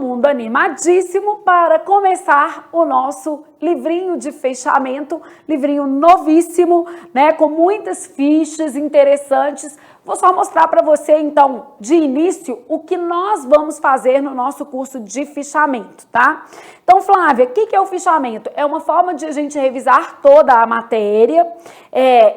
mundo animadíssimo para começar o nosso livrinho de fechamento, livrinho novíssimo, né, com muitas fichas interessantes. Vou só mostrar para você, então, de início, o que nós vamos fazer no nosso curso de fichamento, tá? Então, Flávia, o que é o fichamento? É uma forma de a gente revisar toda a matéria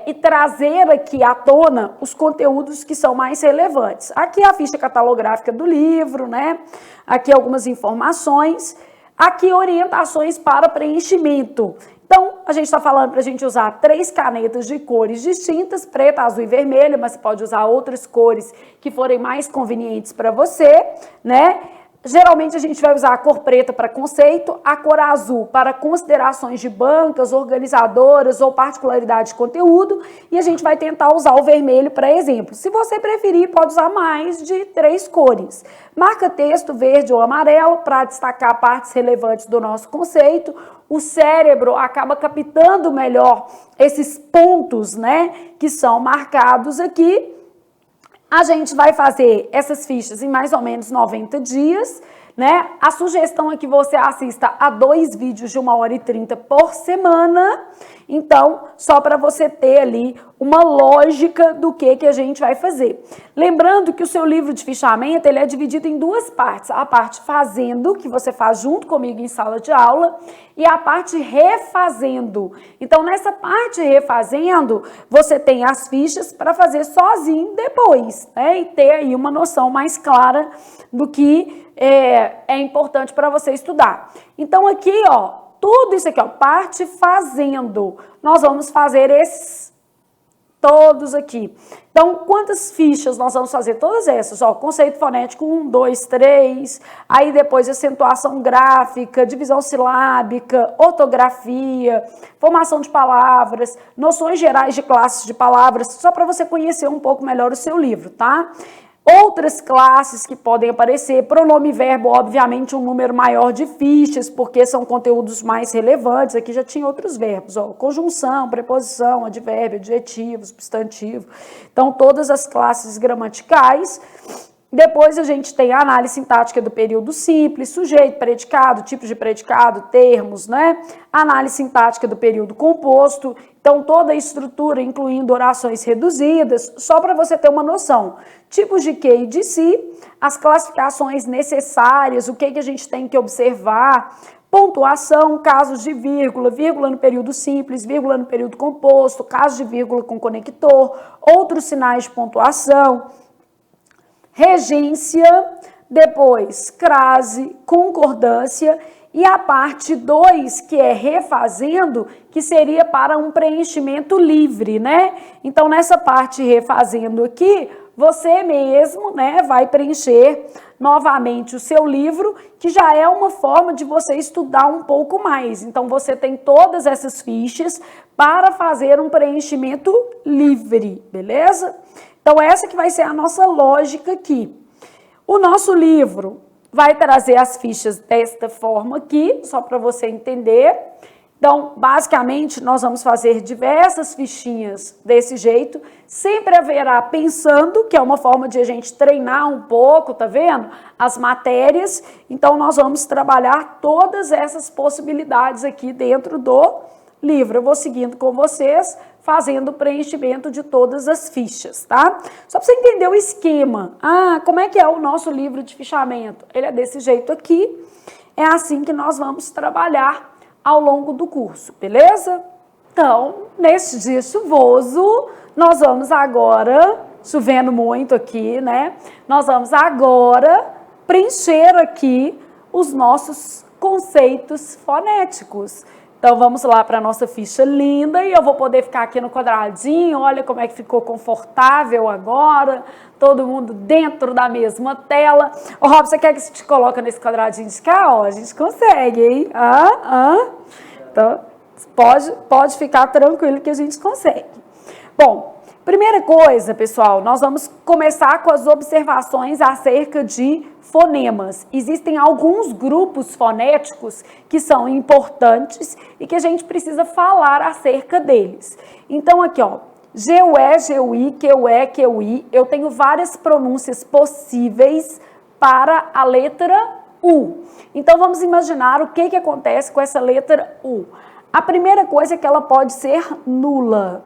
e trazer aqui à tona os conteúdos que são mais relevantes. Aqui é a ficha catalográfica do livro, né? Aqui algumas informações. Aqui orientações para preenchimento. Então, a gente está falando para a gente usar 3 canetas de cores distintas, preta, azul e vermelha, mas você pode usar outras cores que forem mais convenientes para você, né? Geralmente a gente vai usar a cor preta para conceito, a cor azul para considerações de bancas, organizadoras ou particularidade de conteúdo, e a gente vai tentar usar o vermelho para exemplo. Se você preferir, pode usar mais de 3 cores. Marca texto verde ou amarelo para destacar partes relevantes do nosso conceito. O cérebro acaba captando melhor esses pontos, né, que são marcados aqui. A gente vai fazer essas fichas em mais ou menos 90 dias, né? A sugestão é que você assista a 2 vídeos de 1h30 por semana. Então, só para você ter ali uma lógica do que a gente vai fazer. Lembrando que o seu livro de fichamento, ele é dividido em 2 partes. A parte fazendo, que você faz junto comigo em sala de aula, e a parte refazendo. Então, nessa parte refazendo, você tem as fichas para fazer sozinho depois, né? E ter aí uma noção mais clara do que é importante para você estudar. Então, aqui, ó, tudo isso aqui, ó, parte fazendo. Nós vamos fazer esses todos aqui. Então, quantas fichas nós vamos fazer? Todas essas, ó, conceito fonético 1, 2, 3, aí depois acentuação gráfica, divisão silábica, ortografia, formação de palavras, noções gerais de classes de palavras, só para você conhecer um pouco melhor o seu livro, tá? Outras classes que podem aparecer, pronome e verbo, obviamente um número maior de fichas, porque são conteúdos mais relevantes. Aqui já tinha outros verbos, ó, conjunção, preposição, advérbio, adjetivo, substantivo. Então, todas as classes gramaticais. Depois a gente tem a análise sintática do período simples, sujeito, predicado, tipos de predicado, termos, né? Análise sintática do período composto. Então, toda a estrutura, incluindo orações reduzidas, só para você ter uma noção. Tipos de que e de si, as classificações necessárias, o que a gente tem que observar, pontuação, casos de vírgula, vírgula no período simples, vírgula no período composto, casos de vírgula com conector, outros sinais de pontuação, regência, depois crase, concordância e a parte 2, que é refazendo, que seria para um preenchimento livre, né? Então, nessa parte refazendo aqui, você mesmo, né, vai preencher novamente o seu livro, que já é uma forma de você estudar um pouco mais. Então, você tem todas essas fichas para fazer um preenchimento livre, beleza? Então, essa que vai ser a nossa lógica aqui. O nosso livro vai trazer as fichas desta forma aqui, só para você entender. Então, basicamente, nós vamos fazer diversas fichinhas desse jeito. Sempre haverá pensando, que é uma forma de a gente treinar um pouco, tá vendo? As matérias. Então, nós vamos trabalhar todas essas possibilidades aqui dentro do livro. Eu vou seguindo com vocês, fazendo o preenchimento de todas as fichas, tá? Só para você entender o esquema. Ah, como é que é o nosso livro de fichamento? Ele é desse jeito aqui. É assim que nós vamos trabalhar ao longo do curso, beleza? Então, neste dia chuvoso, nós vamos agora, chovendo muito aqui, né? Nós vamos agora preencher aqui os nossos conceitos fonéticos. Então, vamos lá para a nossa ficha linda e eu vou poder ficar aqui no quadradinho. Olha como é que ficou confortável agora. Todo mundo dentro da mesma tela. Ô, Rob, você quer que a gente coloque nesse quadradinho de cá? Ó, a gente consegue, hein? Então, pode ficar tranquilo que a gente consegue. Bom, primeira coisa, pessoal, nós vamos começar com as observações acerca de fonemas. Existem alguns grupos fonéticos que são importantes e que a gente precisa falar acerca deles. Então, aqui, ó, GUE, GUI, QE, QI, eu tenho várias pronúncias possíveis para a letra U. Então, vamos imaginar o que acontece com essa letra U. A primeira coisa é que ela pode ser nula.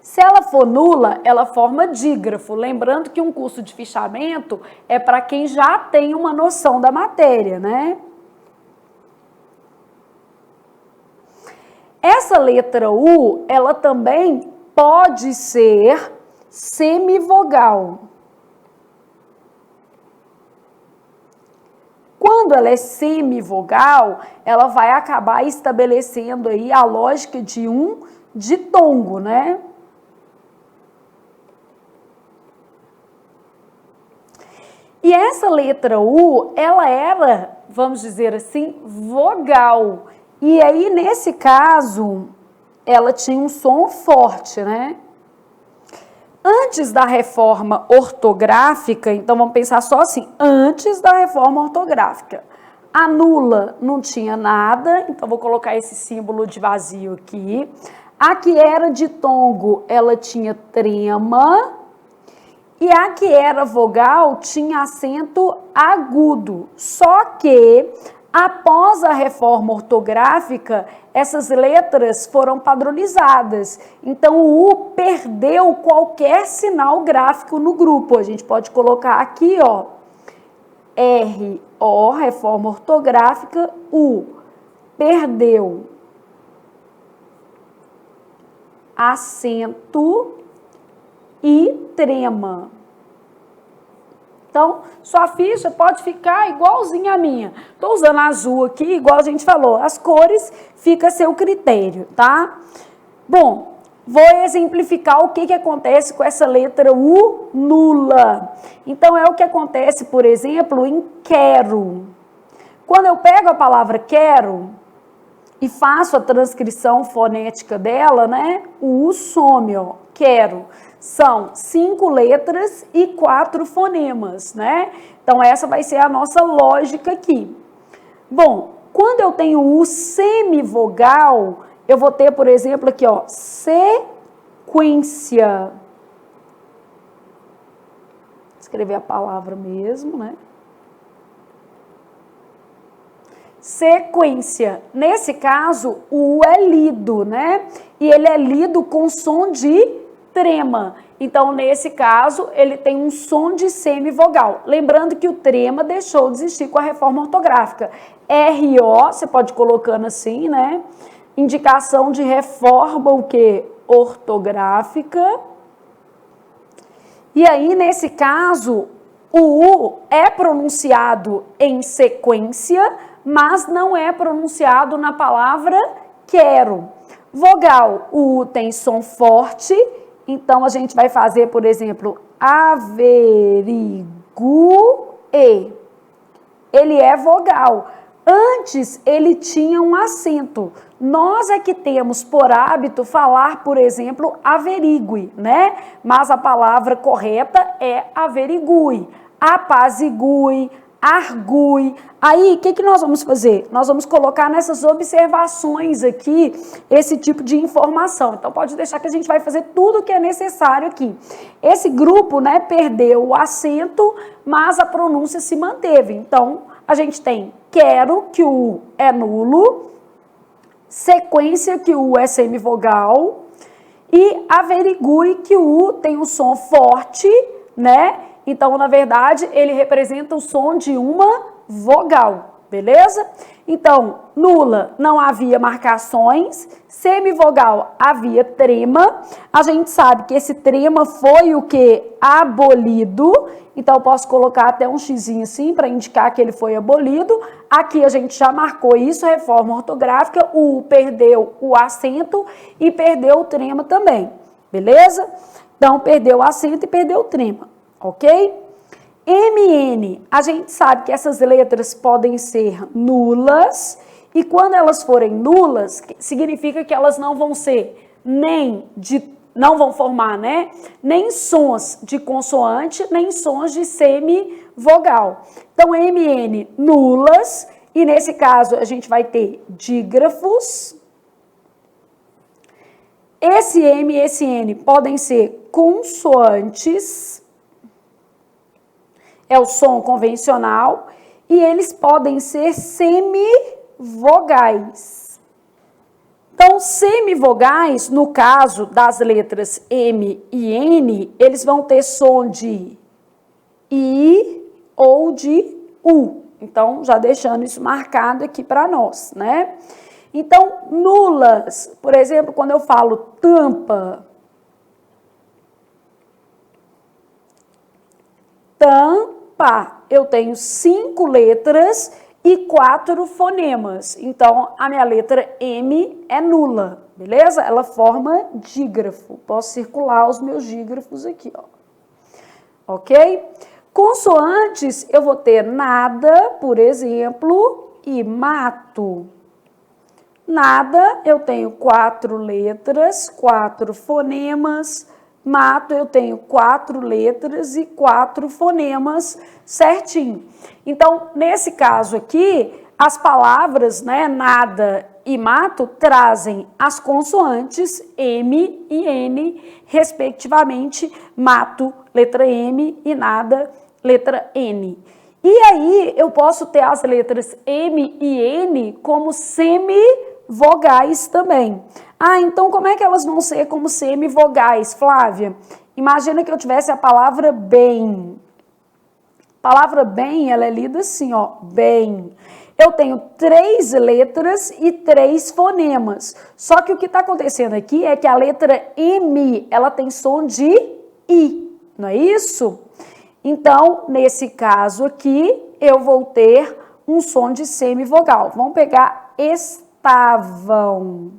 Se ela for nula, ela forma dígrafo. Lembrando que um curso de fichamento é para quem já tem uma noção da matéria, né? Essa letra U, ela também pode ser semivogal. Quando ela é semivogal, ela vai acabar estabelecendo aí a lógica de um ditongo, né? E essa letra U, ela era, vamos dizer assim, vogal. E aí, nesse caso, ela tinha um som forte, né? Antes da reforma ortográfica, então vamos pensar só assim, antes da reforma ortográfica, a nula não tinha nada, então vou colocar esse símbolo de vazio aqui. A que era ditongo, ela tinha trema, e a que era vogal tinha acento agudo. Só que, após a reforma ortográfica, essas letras foram padronizadas. Então, o U perdeu qualquer sinal gráfico no grupo. A gente pode colocar aqui, ó, R-O, reforma ortográfica, U. Perdeu acento e trema. Então, sua ficha pode ficar igualzinha à minha. Estou usando azul aqui, igual a gente falou. As cores fica a seu critério, tá? Bom, vou exemplificar o que acontece com essa letra U nula. Então, é o que acontece, por exemplo, em quero. Quando eu pego a palavra quero e faço a transcrição fonética dela, né? O U some, ó, quero. São 5 letras e 4 fonemas, né? Então, essa vai ser a nossa lógica aqui. Bom, quando eu tenho U semivogal, eu vou ter, por exemplo, aqui, ó, sequência. Vou escrever a palavra mesmo, né? Sequência. Nesse caso, o U é lido, né? E ele é lido com som de trema. Então, nesse caso, ele tem um som de semivogal. Lembrando que o trema deixou de existir com a reforma ortográfica. R-O, você pode ir colocando assim, né? Indicação de reforma, o quê? Ortográfica. E aí, nesse caso, o U é pronunciado em sequência, mas não é pronunciado na palavra quero. Vogal, o U tem som forte, então a gente vai fazer, por exemplo, averigue. Ele é vogal. Antes ele tinha um acento. Nós é que temos por hábito falar, por exemplo, averigue, né? Mas a palavra correta é averigue, apazigue, argue. Aí, o que nós vamos fazer? Nós vamos colocar nessas observações aqui esse tipo de informação. Então, pode deixar que a gente vai fazer tudo o que é necessário aqui. Esse grupo, né, perdeu o acento, mas a pronúncia se manteve. Então, a gente tem quero, que o U é nulo, sequência, que o U é semivogal, e averigue, que o U tem um som forte, né? Então, na verdade, ele representa o som de uma vogal, beleza? Então, nula, não havia marcações, semivogal, havia trema. A gente sabe que esse trema foi o que? Abolido. Então, eu posso colocar até um xizinho assim para indicar que ele foi abolido. Aqui a gente já marcou isso, reforma ortográfica, o U perdeu o acento e perdeu o trema também, beleza? Então, perdeu o acento e perdeu o trema. Ok? MN, a gente sabe que essas letras podem ser nulas, e quando elas forem nulas, significa que elas não vão ser não vão formar, né? Nem sons de consoante, nem sons de semivogal. Então, MN, nulas, e nesse caso a gente vai ter dígrafos. Esse M e esse N podem ser consoantes. é o som convencional, e eles podem ser semivogais. Então, semivogais, no caso das letras M e N, eles vão ter som de I ou de U. Então, já deixando isso marcado aqui para nós, né? Então, nulas, por exemplo, quando eu falo tampa, tampa, eu tenho 5 letras e 4 fonemas. Então, a minha letra M é nula, beleza? Ela forma dígrafo. Posso circular os meus dígrafos aqui, ó. Ok? Consoantes, eu vou ter nada, por exemplo, e mato. Nada, eu tenho 4 letras, 4 fonemas. Mato, eu tenho 4 letras e 4 fonemas certinho. Então, nesse caso aqui, as palavras, né, nada e mato, trazem as consoantes M e N, respectivamente, mato, letra M, e nada, letra N. E aí, eu posso ter as letras M e N como semivogais também. Ah, então como é que elas vão ser como semivogais, Flávia? Imagina que eu tivesse a palavra bem. A palavra bem, ela é lida assim, ó, bem. Eu tenho 3 letras e 3 fonemas. Só que o que está acontecendo aqui é que a letra M, ela tem som de I, não é isso? Então, nesse caso aqui, eu vou ter um som de semivogal. Vamos pegar estavam.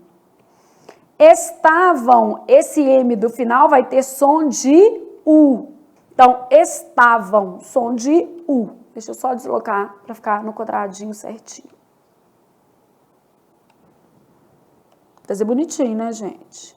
Estavam, esse M do final vai ter som de U. Então, estavam, som de U. Deixa eu só deslocar para ficar no quadradinho certinho. Fazer bonitinho, né, gente?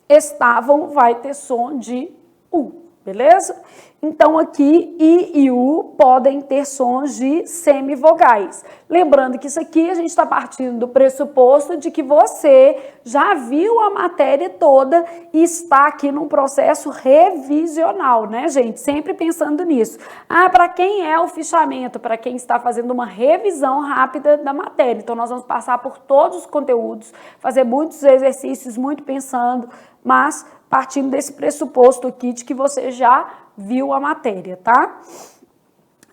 Estavam vai ter som de U. Beleza? Então, aqui, I e U podem ter sons de semivogais. Lembrando que isso aqui a gente está partindo do pressuposto de que você já viu a matéria toda e está aqui num processo revisional, né, gente? Sempre pensando nisso. Ah, para quem é o fichamento? Para quem está fazendo uma revisão rápida da matéria. Então, nós vamos passar por todos os conteúdos, fazer muitos exercícios, muito pensando, mas partindo desse pressuposto aqui de que você já viu a matéria, tá?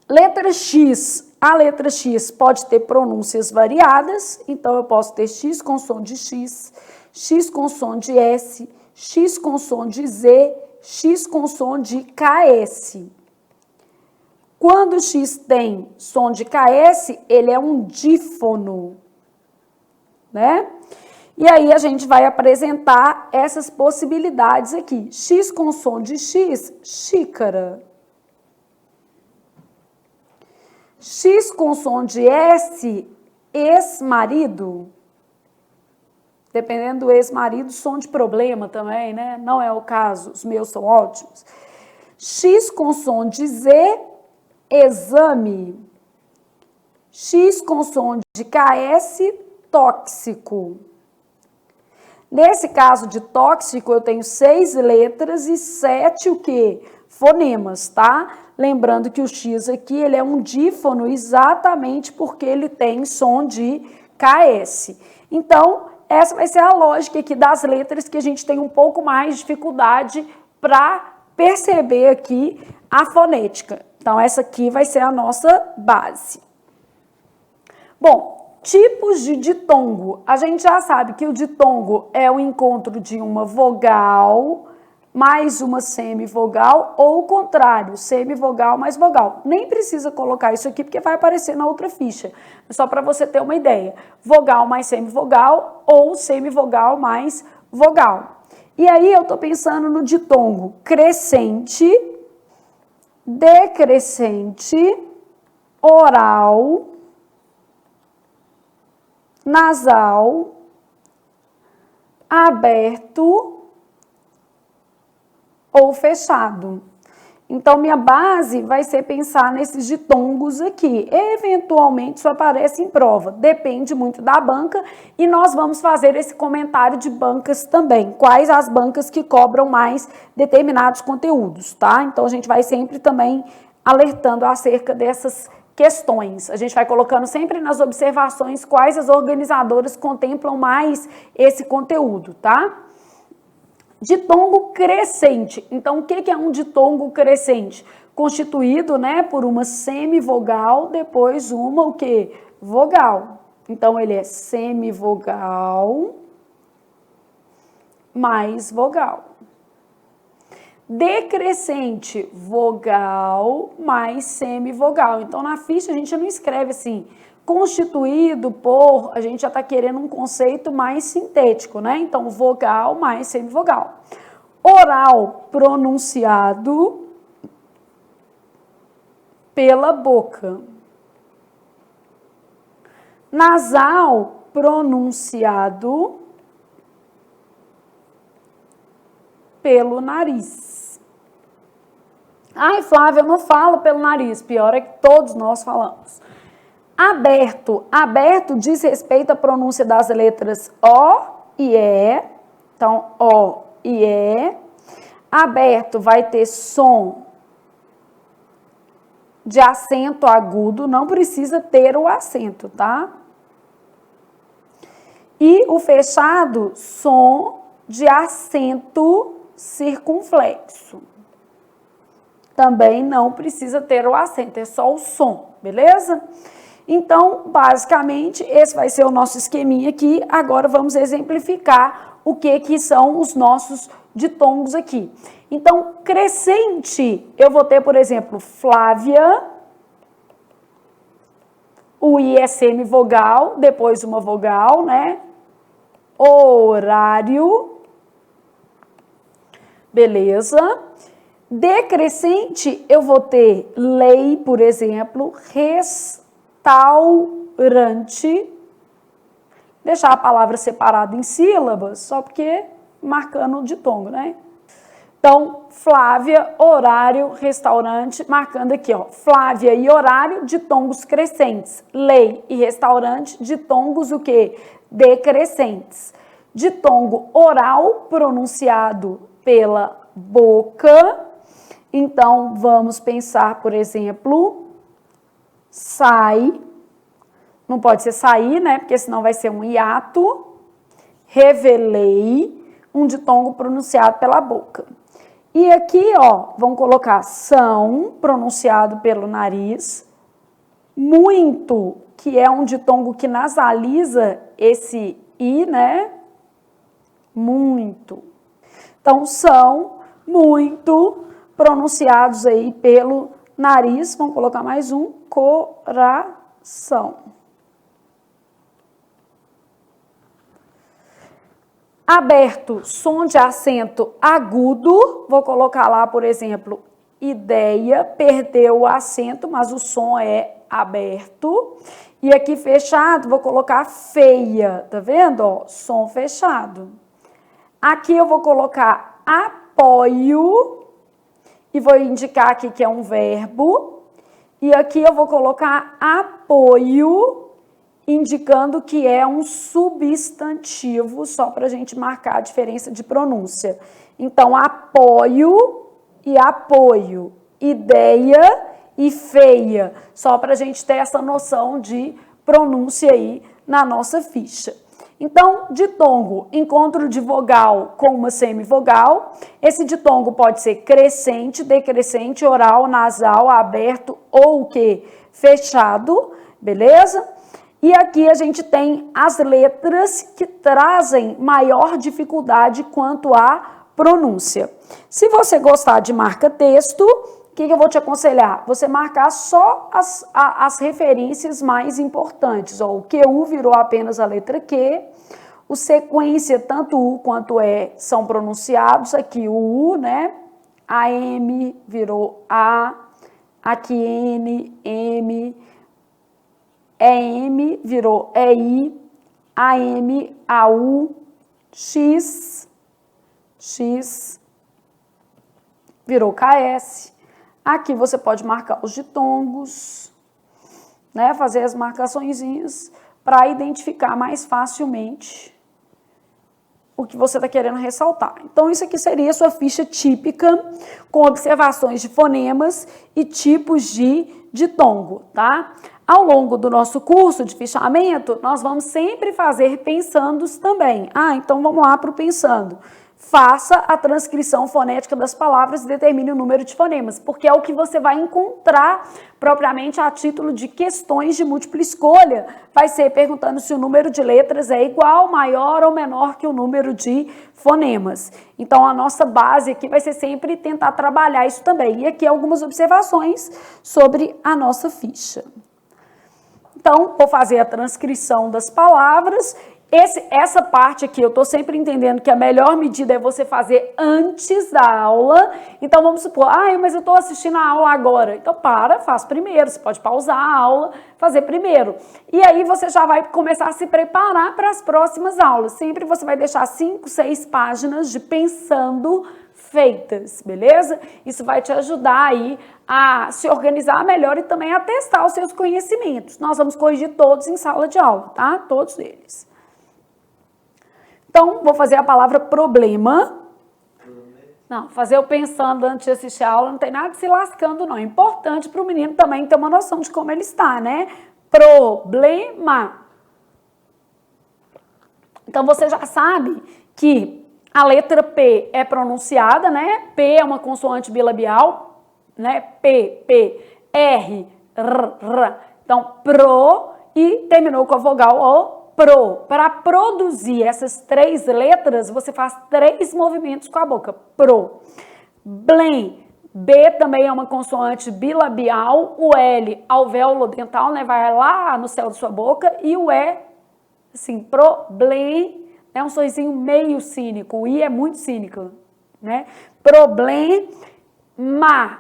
Letra X. A letra X pode ter pronúncias variadas, então eu posso ter X com som de X, X com som de S, X com som de Z, X com som de KS. Quando o X tem som de KS, ele é um dífono, né? E aí a gente vai apresentar essas possibilidades aqui. X com som de X, xícara. X com som de S, ex-marido. Dependendo do ex-marido, som de problema também, né? Não é o caso, os meus são ótimos. X com som de Z, exame. X com som de KS, tóxico. Nesse caso de tóxico, eu tenho 6 letras e 7 o quê? Fonemas, tá? Lembrando que o X aqui, ele é um dífono exatamente porque ele tem som de KS. Então, essa vai ser a lógica aqui das letras que a gente tem um pouco mais de dificuldade para perceber aqui a fonética. Então, essa aqui vai ser a nossa base. Bom, tipos de ditongo. A gente já sabe que o ditongo é o encontro de uma vogal mais uma semivogal ou o contrário, semivogal mais vogal. Nem precisa colocar isso aqui porque vai aparecer na outra ficha. Só para você ter uma ideia. Vogal mais semivogal ou semivogal mais vogal. E aí eu tô pensando no ditongo crescente, decrescente, oral, nasal, aberto ou fechado. Então, minha base vai ser pensar nesses ditongos aqui. Eventualmente, isso aparece em prova. Depende muito da banca e nós vamos fazer esse comentário de bancas também. Quais as bancas que cobram mais determinados conteúdos, tá? Então, a gente vai sempre também alertando acerca dessas questões. A gente vai colocando sempre nas observações quais as organizadoras contemplam mais esse conteúdo, tá? Ditongo crescente. Então, o que é um ditongo crescente? Constituído, né, por uma semivogal, depois uma o quê? Vogal. Então, ele é semivogal mais vogal. Decrescente, vogal mais semivogal. Então, na ficha, a gente não escreve assim, constituído por, a gente já está querendo um conceito mais sintético, né? Então, vogal mais semivogal. Oral, pronunciado pela boca. Nasal, pronunciado pelo nariz. Ai, Flávia, eu não falo pelo nariz. Pior é que todos nós falamos. Aberto. Aberto diz respeito à pronúncia das letras O e E. Então, O e E. Aberto vai ter som de acento agudo. Não precisa ter o acento, tá? E o fechado, som de acento circunflexo. Também não precisa ter o acento, é só o som, beleza? Então, basicamente, esse vai ser o nosso esqueminha aqui. Agora, vamos exemplificar o que são os nossos ditongos aqui. Então, crescente, eu vou ter, por exemplo, Flávia, o I é semivogal, depois uma vogal, né? Horário, beleza? Decrescente, eu vou ter lei, por exemplo, restaurante. Deixar a palavra separada em sílabas, só porque marcando o ditongo, né? Então, Flávia, horário, restaurante, marcando aqui, ó. Flávia e horário, ditongos crescentes. Lei e restaurante, ditongos o quê? Decrescentes. Ditongo oral, pronunciado pela boca. Então, vamos pensar, por exemplo, sai, não pode ser sair, né, porque senão vai ser um hiato, revelei, um ditongo pronunciado pela boca. E aqui, ó, vamos colocar são, pronunciado pelo nariz, muito, que é um ditongo que nasaliza esse i, né, muito. Então, são, muito, pronunciados aí pelo nariz, vamos colocar mais um, coração. Aberto, som de acento agudo, vou colocar lá, por exemplo, ideia, perdeu o acento, mas o som é aberto. E aqui fechado, vou colocar feia, tá vendo? Ó, som fechado. Aqui eu vou colocar apoio, e vou indicar aqui que é um verbo, e aqui eu vou colocar apoio, indicando que é um substantivo, só para a gente marcar a diferença de pronúncia. Então, apoio e apoio, ideia e feia, só para a gente ter essa noção de pronúncia aí na nossa ficha. Então, ditongo, encontro de vogal com uma semivogal. Esse ditongo pode ser crescente, decrescente, oral, nasal, aberto ou o quê? Fechado, beleza? E aqui a gente tem as letras que trazem maior dificuldade quanto à pronúncia. Se você gostar de marca-texto, o que eu vou te aconselhar? Você marcar só as referências mais importantes. Ó, o QU virou apenas a letra Q, o sequência, tanto U quanto E, são pronunciados. Aqui o U, né? A M virou A, aqui N, M, EM virou EI, AM, AU, X, X, virou KS. Aqui você pode marcar os ditongos, né? Fazer as marcaçõezinhas para identificar mais facilmente o que você está querendo ressaltar. Então, isso aqui seria a sua ficha típica, com observações de fonemas e tipos de ditongo, tá? Ao longo do nosso curso de fichamento, nós vamos sempre fazer pensandos também. Então vamos lá para o pensando. Faça a transcrição fonética das palavras e determine o número de fonemas, porque é o que você vai encontrar propriamente a título de questões de múltipla escolha. Vai ser perguntando se o número de letras é igual, maior ou menor que o número de fonemas. Então, a nossa base aqui vai ser sempre tentar trabalhar isso também. E aqui algumas observações sobre a nossa ficha. Então, vou fazer a transcrição das palavras. Essa parte aqui, eu estou sempre entendendo que a melhor medida é você fazer antes da aula. Então, vamos supor, mas eu estou assistindo a aula agora. Então, faz primeiro. Você pode pausar a aula, fazer primeiro. E aí, você já vai começar a se preparar para as próximas aulas. Sempre você vai deixar 5, 6 páginas de pensando feitas, beleza? Isso vai te ajudar aí a se organizar melhor e também a testar os seus conhecimentos. Nós vamos corrigir todos em sala de aula, tá? Todos eles. Então, vou fazer a palavra problema. Não, fazer eu pensando antes de assistir a aula, não tem nada de se lascando, não. É importante para o menino também ter uma noção de como ele está, né? Problema. Então, você já sabe que a letra P é pronunciada, né? P é uma consoante bilabial, né? P, R, R. Então, pro e terminou com a vogal O. Pro. Para produzir essas 3 letras, você faz 3 movimentos com a boca. Pro. Blem. B também é uma consoante bilabial. O L, alvéolo dental, né? Vai lá no céu da sua boca. E o E, assim, problem, é um sorrisinho meio cínico. O I é muito cínico, né? Problema.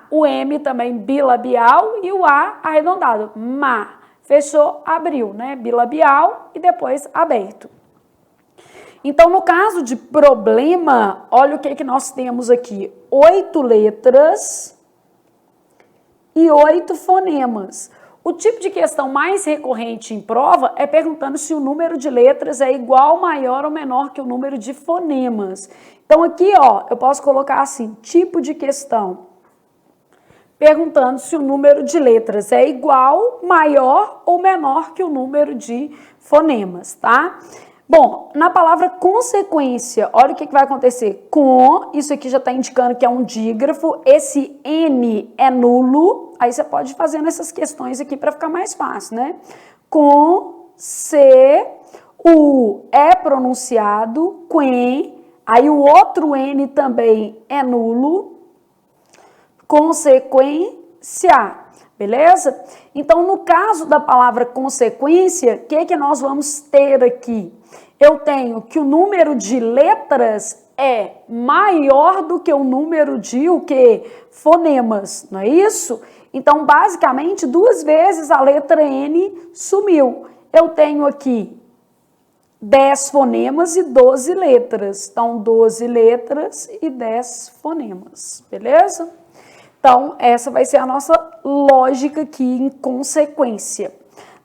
O M também bilabial. E o A arredondado. Fechou, abriu, né? Bilabial e depois aberto. Então, no caso de problema, olha o que nós temos aqui. 8 letras e 8 fonemas. O tipo de questão mais recorrente em prova é perguntando se o número de letras é igual, maior ou menor que o número de fonemas. Então, aqui, eu posso colocar assim, tipo de questão. Perguntando se o número de letras é igual, maior ou menor que o número de fonemas, tá? Bom, na palavra consequência, olha o que vai acontecer. Com, isso aqui já está indicando que é um dígrafo, esse N é nulo, aí você pode ir fazendo essas questões aqui para ficar mais fácil, né? Com, se, o é pronunciado, quen, aí o outro N também é nulo, consequência, beleza? Então, no caso da palavra consequência, o que nós vamos ter aqui? Eu tenho que o número de letras é maior do que o número de o quê? Fonemas, não é isso? Então, basicamente, 2 vezes a letra N sumiu. Eu tenho aqui 10 fonemas e 12 letras. Então, 12 letras e 10 fonemas, beleza? Então, essa vai ser a nossa lógica aqui em consequência.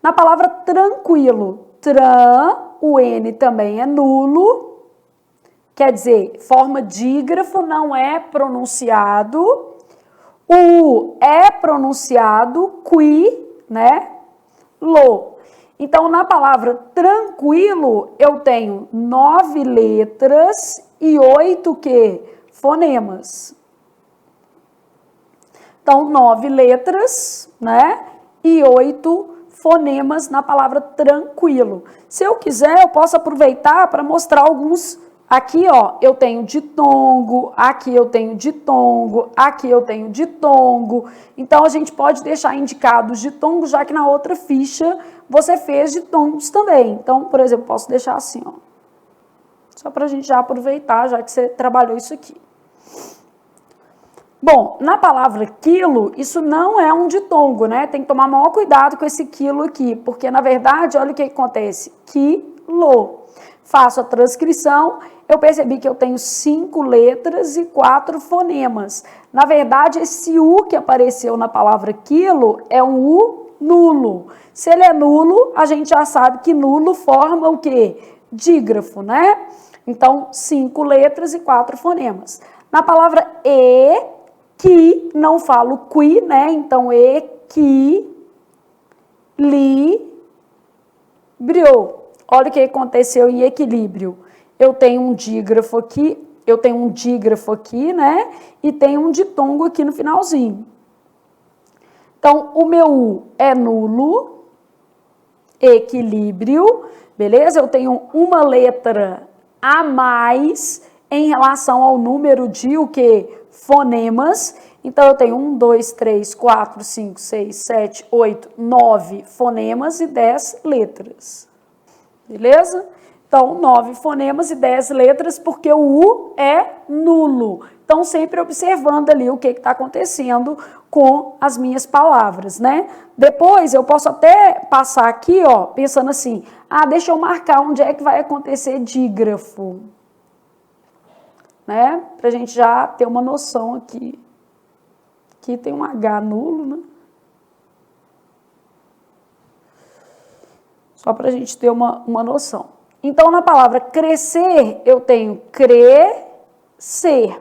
Na palavra tranquilo, o N também é nulo, quer dizer, forma dígrafo, não é pronunciado. O é pronunciado, né? Lo. Então, na palavra tranquilo, eu tenho 9 letras e 8 fonemas. Então, 9 letras, né? E 8 fonemas na palavra tranquilo. Se eu quiser, eu posso aproveitar para mostrar alguns. Aqui, eu tenho ditongo, aqui eu tenho ditongo, aqui eu tenho ditongo. Então, a gente pode deixar indicados ditongos, já que na outra ficha você fez ditongos também. Então, por exemplo, posso deixar assim, só para a gente já aproveitar, já que você trabalhou isso aqui. Bom, na palavra quilo, isso não é um ditongo, né? Tem que tomar maior cuidado com esse quilo aqui, porque, na verdade, olha o que acontece. Quilo. Faço a transcrição, eu percebi que eu tenho 5 letras e 4 fonemas. Na verdade, esse U que apareceu na palavra quilo é um U nulo. Se ele é nulo, a gente já sabe que nulo forma o quê? Dígrafo, né? Então, 5 letras e 4 fonemas. Na palavra e, que, não falo qui, né? Então, e, que, li, brio. Olha o que aconteceu em equilíbrio. Eu tenho um dígrafo aqui, né? E tenho um ditongo aqui no finalzinho. Então, o meu U é nulo, equilíbrio, beleza? Eu tenho uma letra a mais em relação ao número de o quê? Fonemas. Então, eu tenho 1, 2, 3, 4, 5, 6, 7, 8, 9 fonemas e 10 letras. Beleza? Então, 9 fonemas e 10 letras, porque o U é nulo. Então, sempre observando ali o que está acontecendo com as minhas palavras, né? Depois, eu posso até passar aqui, ó, pensando assim, deixa eu marcar onde é que vai acontecer dígrafo, né? Pra gente já ter uma noção aqui. Aqui tem um H nulo, né? Só pra gente ter uma noção. Então, na palavra crescer, eu tenho crescer.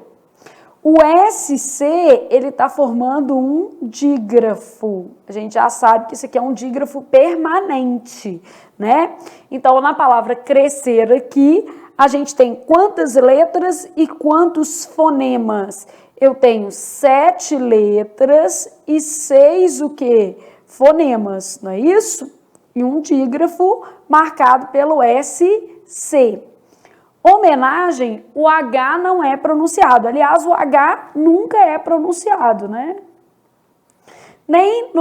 O SC, ele está formando um dígrafo. A gente já sabe que isso aqui é um dígrafo permanente, né? Então, na palavra crescer aqui, a gente tem quantas letras e quantos fonemas? Eu tenho 7 letras e 6 o quê? Fonemas, não é isso? E um dígrafo marcado pelo SC. Homenagem, o H não é pronunciado. Aliás, o H nunca é pronunciado, né? Nem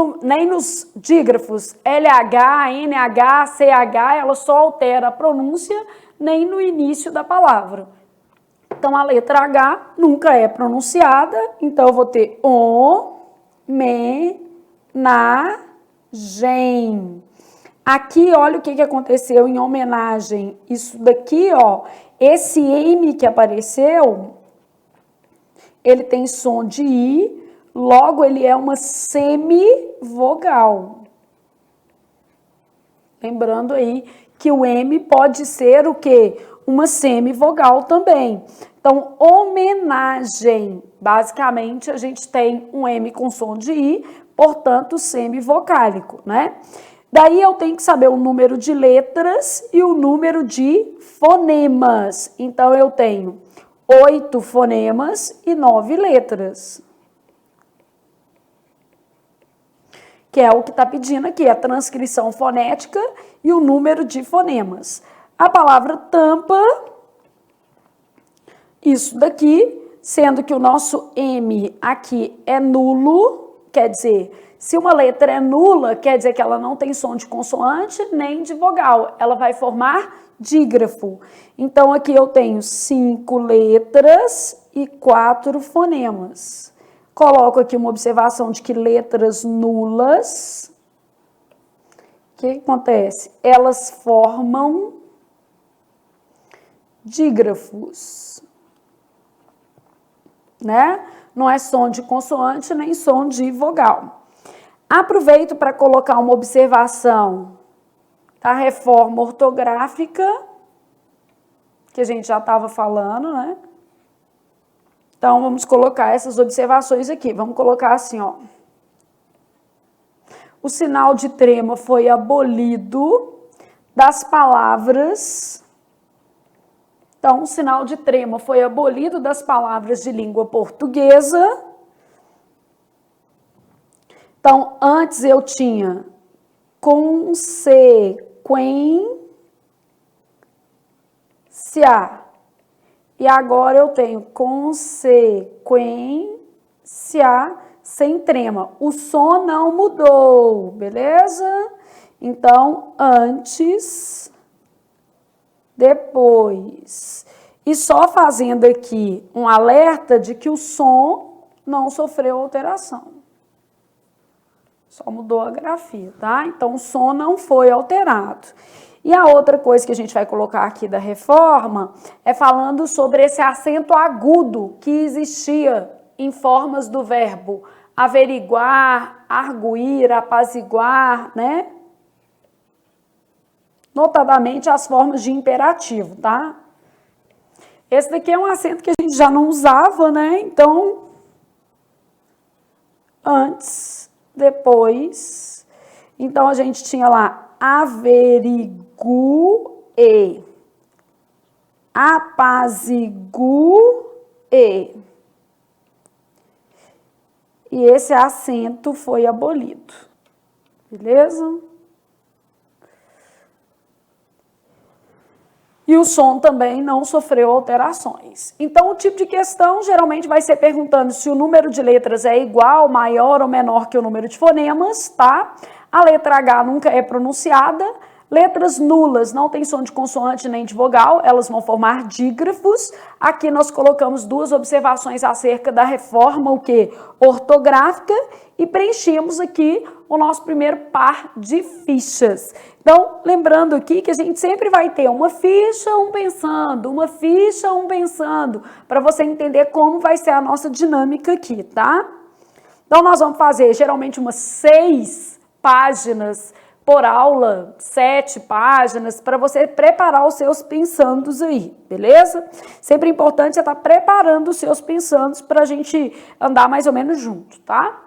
nos dígrafos LH, NH, CH, ela só altera a pronúncia, nem no início da palavra. Então, a letra H nunca é pronunciada. Então, eu vou ter homenagem. Aqui, olha o que aconteceu em homenagem. Isso daqui, ó, esse M que apareceu, ele tem som de I, logo ele é uma semivogal. Lembrando aí que o M pode ser o quê? Uma semivogal também. Então, homenagem, basicamente a gente tem um M com som de I, portanto, semivocálico, né? Daí eu tenho que saber o número de letras e o número de fonemas. Então, eu tenho 8 fonemas e 9 letras. Que é o que está pedindo aqui, a transcrição fonética e o número de fonemas. A palavra tampa, isso daqui, sendo que o nosso M aqui é nulo, quer dizer... Se uma letra é nula, quer dizer que ela não tem som de consoante nem de vogal. Ela vai formar dígrafo. Então, aqui eu tenho 5 letras e 4 fonemas. Coloco aqui uma observação de que letras nulas, o que acontece? Elas formam dígrafos, né? Não é som de consoante nem som de vogal. Aproveito para colocar uma observação da reforma ortográfica, que a gente já estava falando, né? Então, vamos colocar essas observações aqui. Vamos colocar assim, ó. O sinal de trema foi abolido das palavras... Então, o sinal de trema foi abolido das palavras de língua portuguesa... Então, antes eu tinha consequência e agora eu tenho consequência sem trema. O som não mudou, beleza? Então, antes, depois. E só fazendo aqui um alerta de que o som não sofreu alteração. Só mudou a grafia, tá? Então, o som não foi alterado. E a outra coisa que a gente vai colocar aqui da reforma é falando sobre esse acento agudo que existia em formas do verbo averiguar, arguir, apaziguar, né? Notadamente as formas de imperativo, tá? Esse daqui é um acento que a gente já não usava, né? Então, antes, depois. Então, a gente tinha lá averigue, apazigue. E esse acento foi abolido. Beleza? E o som também não sofreu alterações. Então, o tipo de questão geralmente vai ser perguntando se o número de letras é igual, maior ou menor que o número de fonemas, tá? A letra H nunca é pronunciada. Letras nulas não tem som de consoante nem de vogal, elas vão formar dígrafos. Aqui nós colocamos duas observações acerca da reforma, o quê? Ortográfica, e preenchemos aqui o nosso primeiro par de fichas. Então, lembrando aqui que a gente sempre vai ter uma ficha, um pensando, uma ficha, um pensando, para você entender como vai ser a nossa dinâmica aqui, tá? Então, nós vamos fazer geralmente umas 6 páginas por aula, 7 páginas, para você preparar os seus pensandos aí, beleza? Sempre importante você estar preparando os seus pensandos para a gente andar mais ou menos junto, tá?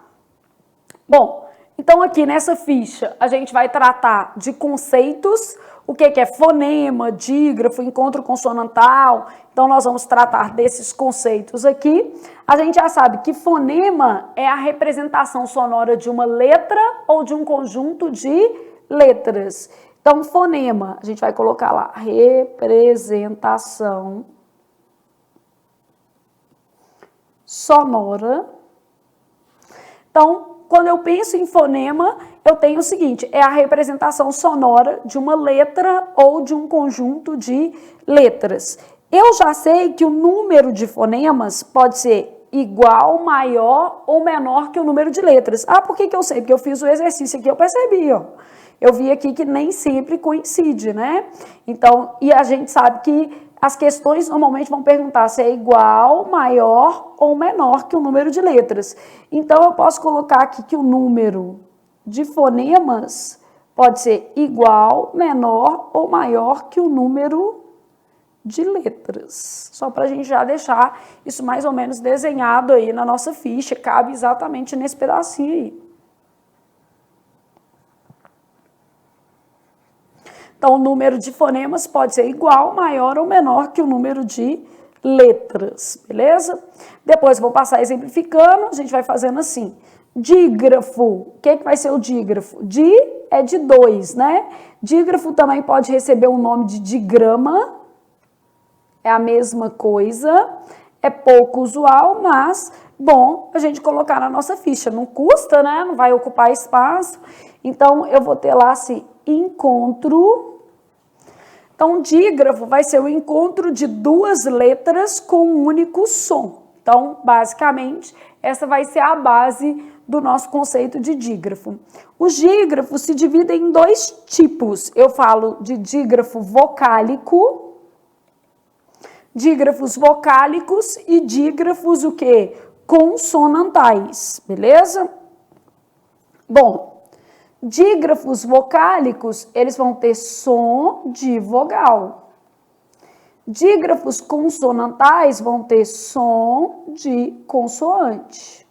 Bom, então aqui nessa ficha a gente vai tratar de conceitos, o que é fonema, dígrafo, encontro consonantal. Então nós vamos tratar desses conceitos aqui. A gente já sabe que fonema é a representação sonora de uma letra ou de um conjunto de letras. Então fonema, a gente vai colocar lá, representação sonora. Então, quando eu penso em fonema, eu tenho o seguinte, é a representação sonora de uma letra ou de um conjunto de letras. Eu já sei que o número de fonemas pode ser igual, maior ou menor que o número de letras. Ah, por que eu sei? Porque eu fiz o exercício aqui, eu percebi, ó. Eu vi aqui que nem sempre coincide, né? Então, e a gente sabe que as questões normalmente vão perguntar se é igual, maior ou menor que o número de letras. Então, eu posso colocar aqui que o número de fonemas pode ser igual, menor ou maior que o número de letras. Só para a gente já deixar isso mais ou menos desenhado aí na nossa ficha, cabe exatamente nesse pedacinho aí. Então, o número de fonemas pode ser igual, maior ou menor que o número de letras, beleza? Depois vou passar exemplificando, a gente vai fazendo assim. Dígrafo, o que vai ser o dígrafo? Di é de 2, né? Dígrafo também pode receber o nome de digrama, é a mesma coisa, é pouco usual, mas bom a gente colocar na nossa ficha. Não custa, né? Não vai ocupar espaço. Então, eu vou ter lá assim, encontro. Então, dígrafo vai ser o encontro de 2 letras com um único som. Então, basicamente, essa vai ser a base do nosso conceito de dígrafo. Os dígrafos se dividem em 2 tipos. Eu falo de dígrafo vocálico, dígrafos vocálicos e dígrafos o quê? Consonantais, beleza? Bom, dígrafos vocálicos, eles vão ter som de vogal. Dígrafos consonantais vão ter som de consoante.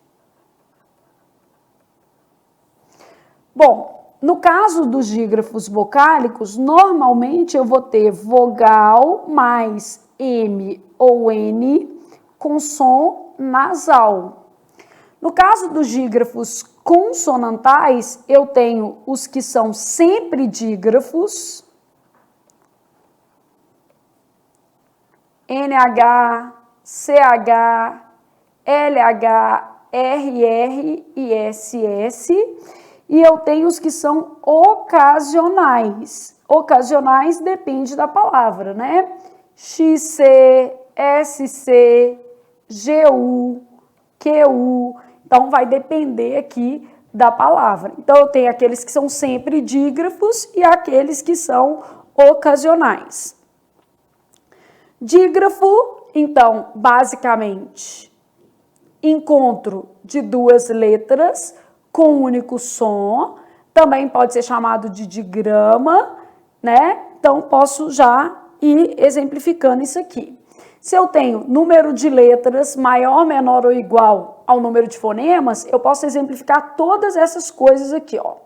Bom, no caso dos dígrafos vocálicos, normalmente eu vou ter vogal mais M ou N com som nasal. No caso dos dígrafos consonantais, eu tenho os que são sempre dígrafos, NH, CH, LH, RR e SS, e eu tenho os que são ocasionais. Ocasionais depende da palavra, né? XC, SC, GU, QU, então vai depender aqui da palavra. Então, eu tenho aqueles que são sempre dígrafos e aqueles que são ocasionais. Dígrafo, então, basicamente, encontro de 2 letras com um único som, também pode ser chamado de digrama, né? Então, posso já ir exemplificando isso aqui. Se eu tenho número de letras maior, menor ou igual ao número de fonemas, eu posso exemplificar todas essas coisas aqui, ó.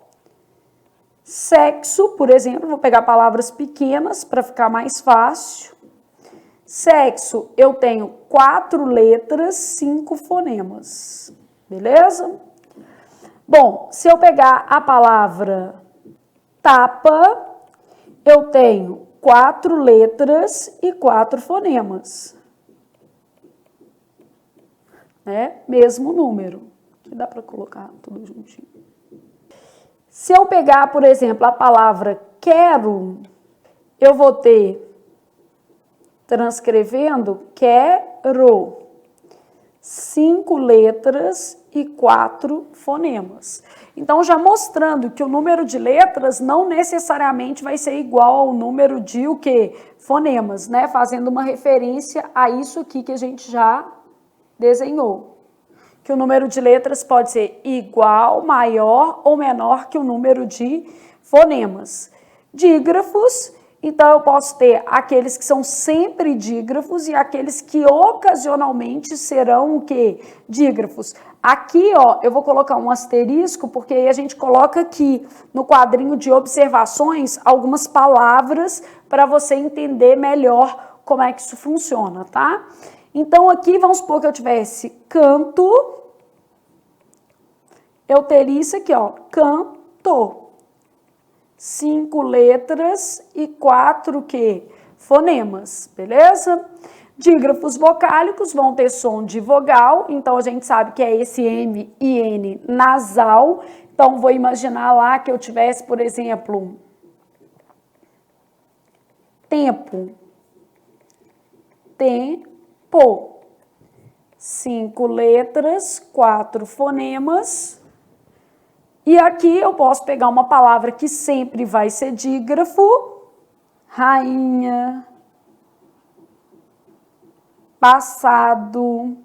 Sexo, por exemplo, vou pegar palavras pequenas para ficar mais fácil. Sexo, eu tenho 4 letras, 5 fonemas. Beleza? Bom, se eu pegar a palavra tapa, eu tenho 4 letras e 4 fonemas. Né? Mesmo número. Aqui dá para colocar tudo juntinho. Se eu pegar, por exemplo, a palavra quero, eu vou ter, transcrevendo, quero, 5 letras e 4 fonemas. Então, já mostrando que o número de letras não necessariamente vai ser igual ao número de o quê? Fonemas, né? Fazendo uma referência a isso aqui que a gente já desenhou. Que o número de letras pode ser igual, maior ou menor que o número de fonemas. Dígrafos, então eu posso ter aqueles que são sempre dígrafos e aqueles que ocasionalmente serão o quê? Dígrafos. Aqui, ó, eu vou colocar um asterisco, porque aí a gente coloca aqui no quadrinho de observações algumas palavras para você entender melhor como é que isso funciona, tá? Então, aqui, vamos supor que eu tivesse canto, eu teria isso aqui, ó, canto. 5 letras e 4 quê? Fonemas, beleza? Dígrafos vocálicos vão ter som de vogal, então a gente sabe que é esse M e N nasal. Então, vou imaginar lá que eu tivesse, por exemplo, tempo. Tempo. 5 letras, 4 fonemas. E aqui eu posso pegar uma palavra que sempre vai ser dígrafo. Rainha. Passado.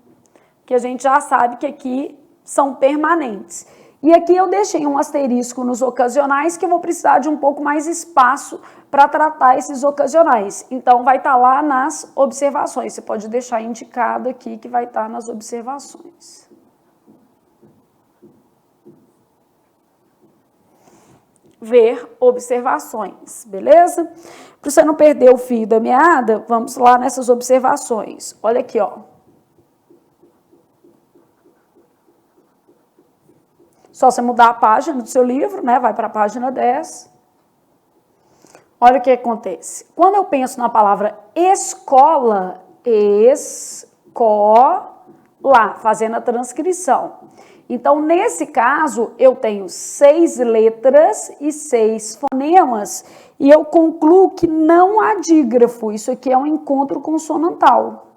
Que a gente já sabe que aqui são permanentes. E aqui eu deixei um asterisco nos ocasionais, que eu vou precisar de um pouco mais espaço para tratar esses ocasionais. Então, vai estar lá nas observações. Você pode deixar indicado aqui que vai estar nas observações. Ver observações, beleza? Para você não perder o fio da meada, vamos lá nessas observações. Olha aqui, ó. Só você mudar a página do seu livro, né? Vai para a página 10. Olha o que acontece. Quando eu penso na palavra escola, escola, fazendo a transcrição. Então, nesse caso, eu tenho 6 letras e 6 fonemas e eu concluo que não há dígrafo. Isso aqui é um encontro consonantal.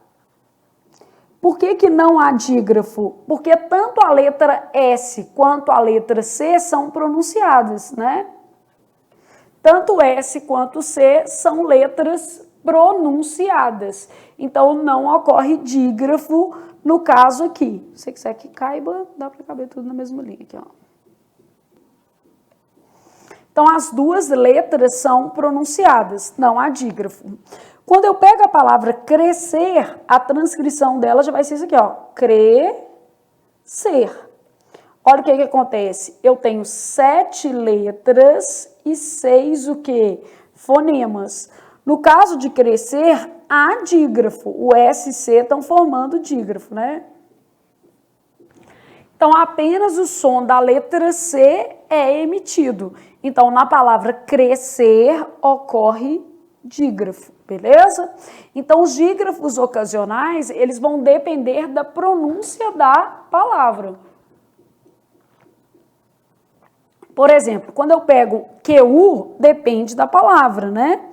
Por que que não há dígrafo? Porque tanto a letra S quanto a letra C são pronunciadas, né? Tanto S quanto C são letras pronunciadas. Então, não ocorre dígrafo no caso aqui. Se você quiser que caiba, dá para caber tudo na mesma linha aqui, ó. Então, as duas letras são pronunciadas, não há dígrafo. Quando eu pego a palavra crescer, a transcrição dela já vai ser isso aqui, ó. Crescer. Olha o que acontece. Eu tenho 7 letras e 6 o quê? Fonemas. No caso de crescer, há dígrafo. O S e C estão formando dígrafo, né? Então, apenas o som da letra C é emitido. Então, na palavra crescer, ocorre dígrafo, beleza? Então, os dígrafos ocasionais, eles vão depender da pronúncia da palavra. Por exemplo, quando eu pego QU, depende da palavra, né?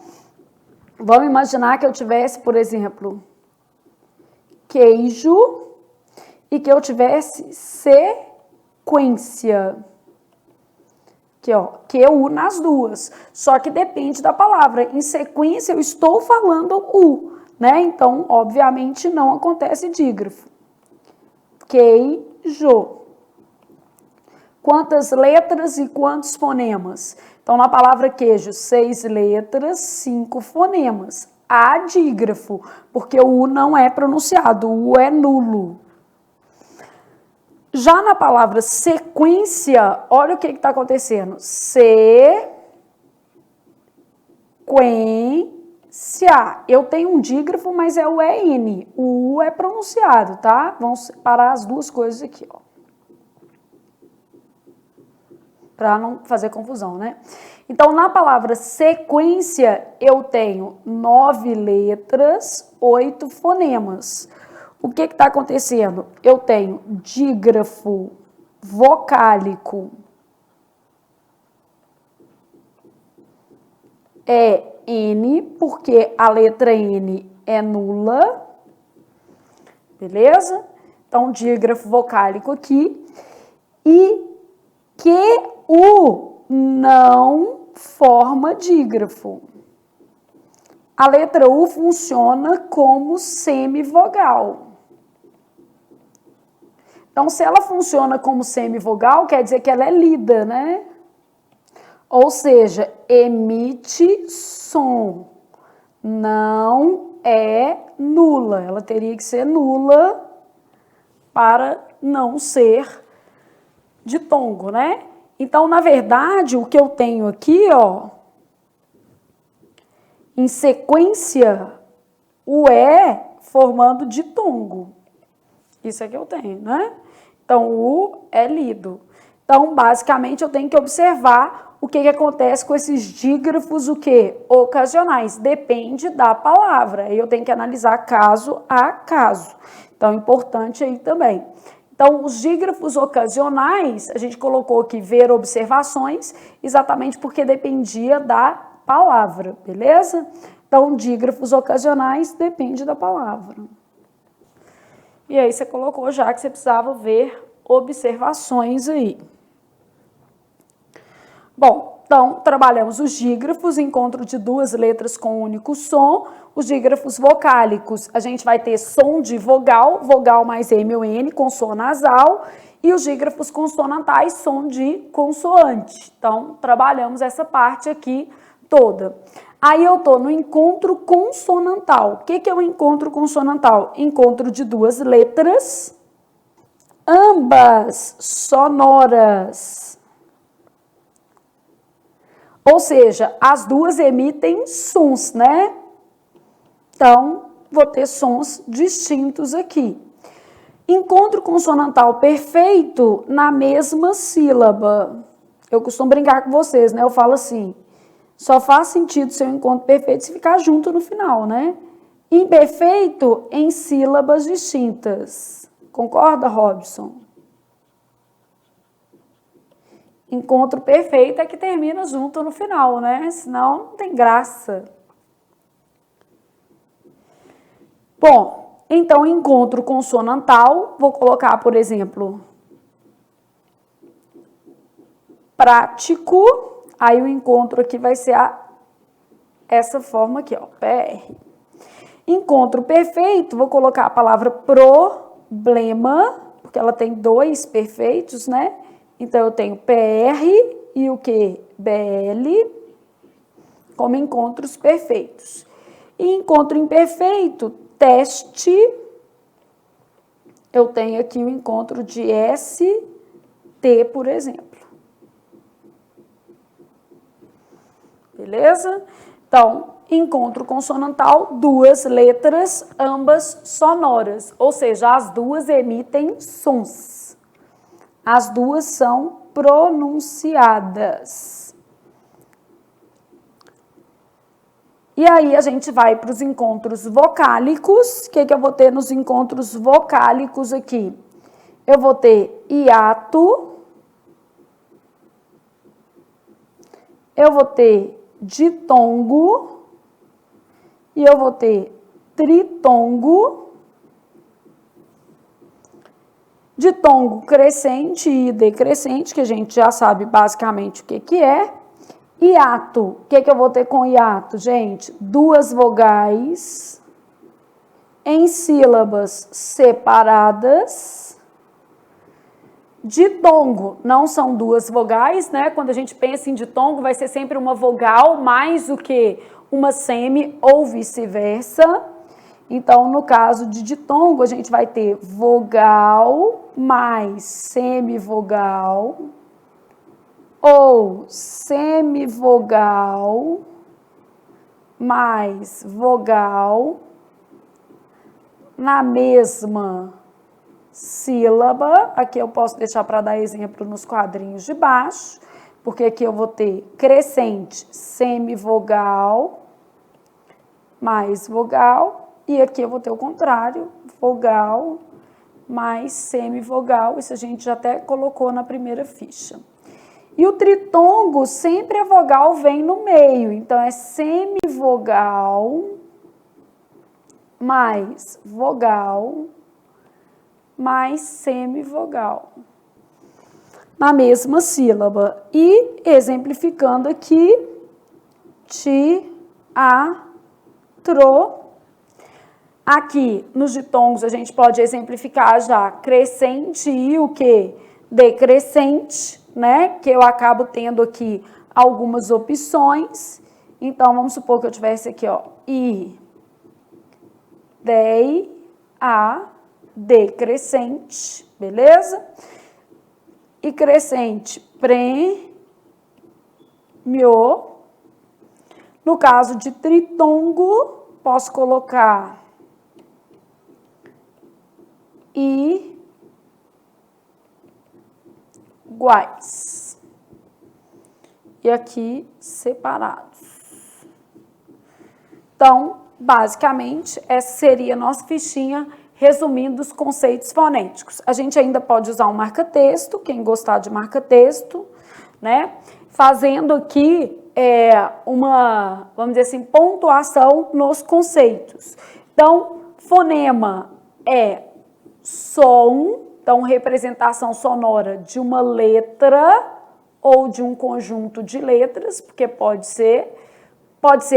Vamos imaginar que eu tivesse, por exemplo, queijo e que eu tivesse sequência. Aqui, ó, QU nas duas. Só que depende da palavra. Em sequência, eu estou falando U, né? Então, obviamente, não acontece dígrafo. Queijo. Quantas letras e quantos fonemas? Então, na palavra queijo, 6 letras, 5 fonemas. adígrafo, porque o U não é pronunciado, o U é nulo. Já na palavra sequência, olha o que está acontecendo. Sequência. Eu tenho um dígrafo, mas é o EN. O U é pronunciado, tá? Vamos separar as duas coisas aqui, ó. Para não fazer confusão, né? Então, na palavra sequência, eu tenho 9 letras, 8 fonemas. O que está acontecendo? Eu tenho dígrafo vocálico é N, porque a letra N é nula, beleza? Então, dígrafo vocálico aqui. E que U não forma dígrafo. A letra U funciona como semivogal. Então, se ela funciona como semivogal, quer dizer que ela é lida, né? Ou seja, emite som. Não é nula. Ela teria que ser nula para não ser ditongo, né? Então, na verdade, o que eu tenho aqui, ó, em sequência, o E formando ditongo. Isso é que eu tenho, né? Então, o é lido. Então, basicamente, eu tenho que observar o que acontece com esses dígrafos, o quê? Ocasionais. Depende da palavra. Aí eu tenho que analisar caso a caso. Então, importante aí também. Então, os dígrafos ocasionais, a gente colocou aqui ver observações, exatamente porque dependia da palavra, beleza? Então, dígrafos ocasionais depende da palavra. E aí você colocou já que você precisava ver observações aí. Bom, então, trabalhamos os dígrafos, encontro de duas letras com um único som. Os dígrafos vocálicos, a gente vai ter som de vogal, vogal mais M ou N, com som nasal. E os dígrafos consonantais, som de consoante. Então, trabalhamos essa parte aqui toda. Aí eu estou no encontro consonantal. O que é o encontro consonantal? Encontro de duas letras, ambas sonoras. Ou seja, as duas emitem sons, né? Então, vou ter sons distintos aqui. Encontro consonantal perfeito na mesma sílaba. Eu costumo brincar com vocês, né? Eu falo assim, só faz sentido ser um encontro perfeito se ficar junto no final, né? Imperfeito em sílabas distintas. Concorda, Robson? Encontro perfeito é que termina junto no final, né? Senão não tem graça. Bom, então encontro consonantal, vou colocar, por exemplo, prático, aí o encontro aqui vai ser essa forma aqui, ó, PR. Encontro perfeito, vou colocar a palavra problema, porque ela tem dois perfeitos, né? Então, eu tenho PR e o que? BL como encontros perfeitos. E encontro imperfeito, teste, eu tenho aqui o encontro de ST, por exemplo. Beleza? Então, encontro consonantal, duas letras, ambas sonoras, ou seja, as duas emitem sons. As duas são pronunciadas. E aí a gente vai para os encontros vocálicos. O que eu vou ter nos encontros vocálicos aqui? Eu vou ter hiato. Eu vou ter ditongo. E eu vou ter tritongo. Ditongo crescente e decrescente, que a gente já sabe basicamente o que é. Hiato, o que eu vou ter com hiato, gente? Duas vogais em sílabas separadas. Ditongo, não são duas vogais, né? Quando a gente pensa em ditongo, vai ser sempre uma vogal mais o que? uma semi ou vice-versa. Então, no caso de ditongo, a gente vai ter vogal mais semivogal ou semivogal mais vogal na mesma sílaba. Aqui eu posso deixar para dar exemplo nos quadrinhos de baixo, porque aqui eu vou ter crescente, semivogal mais vogal, e aqui eu vou ter o contrário, vogal mais semivogal. Isso a gente já até colocou na primeira ficha. E o tritongo, sempre a vogal vem no meio, então é semivogal mais vogal mais semivogal na mesma sílaba. E exemplificando aqui, ti, a, tro. Aqui, nos ditongos, a gente pode exemplificar já crescente e o quê? Decrescente, né? Que eu acabo tendo aqui algumas opções. Então, vamos supor que eu tivesse aqui, ó, i, dei, a, decrescente, beleza? E crescente, prêmio. No caso de tritongo, posso colocar iguais. E aqui separados. Então, basicamente, essa seria a nossa fichinha resumindo os conceitos fonéticos. A gente ainda pode usar um marca-texto, quem gostar de marca-texto, né? Fazendo aqui uma, vamos dizer assim, pontuação nos conceitos. Então, fonema é som, então representação sonora de uma letra ou de um conjunto de letras, porque pode ser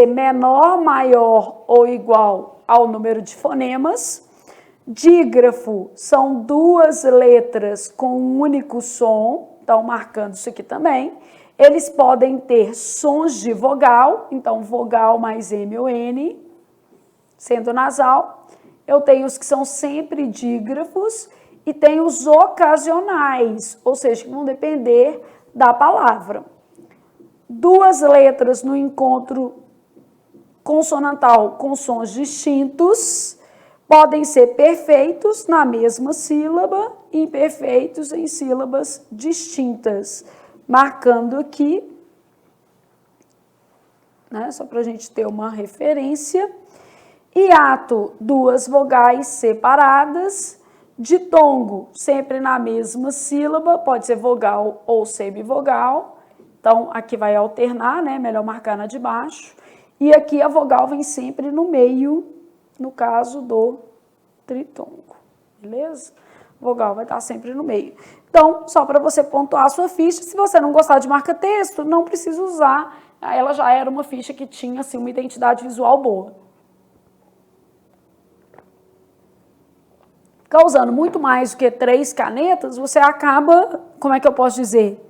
menor, maior ou igual ao número de fonemas. Dígrafo são duas letras com um único som, então marcando isso aqui também. Eles podem ter sons de vogal, então vogal mais M ou N, sendo nasal. Eu tenho os que são sempre dígrafos e tenho os ocasionais, ou seja, que vão depender da palavra. Duas letras no encontro consonantal com sons distintos podem ser perfeitos na mesma sílaba e imperfeitos em sílabas distintas. Marcando aqui, né, só para a gente ter uma referência. Hiato, duas vogais separadas. Ditongo, sempre na mesma sílaba, pode ser vogal ou semivogal. Então, aqui vai alternar, né? Melhor marcar na de baixo. E aqui a vogal vem sempre no meio, no caso do tritongo, beleza? Vogal vai estar sempre no meio. Então, só para você pontuar a sua ficha, se você não gostar de marca-texto, não precisa usar. Ela já era uma ficha que tinha, assim, uma identidade visual boa. Causando muito mais do que 3 canetas, você acaba, como é que eu posso dizer?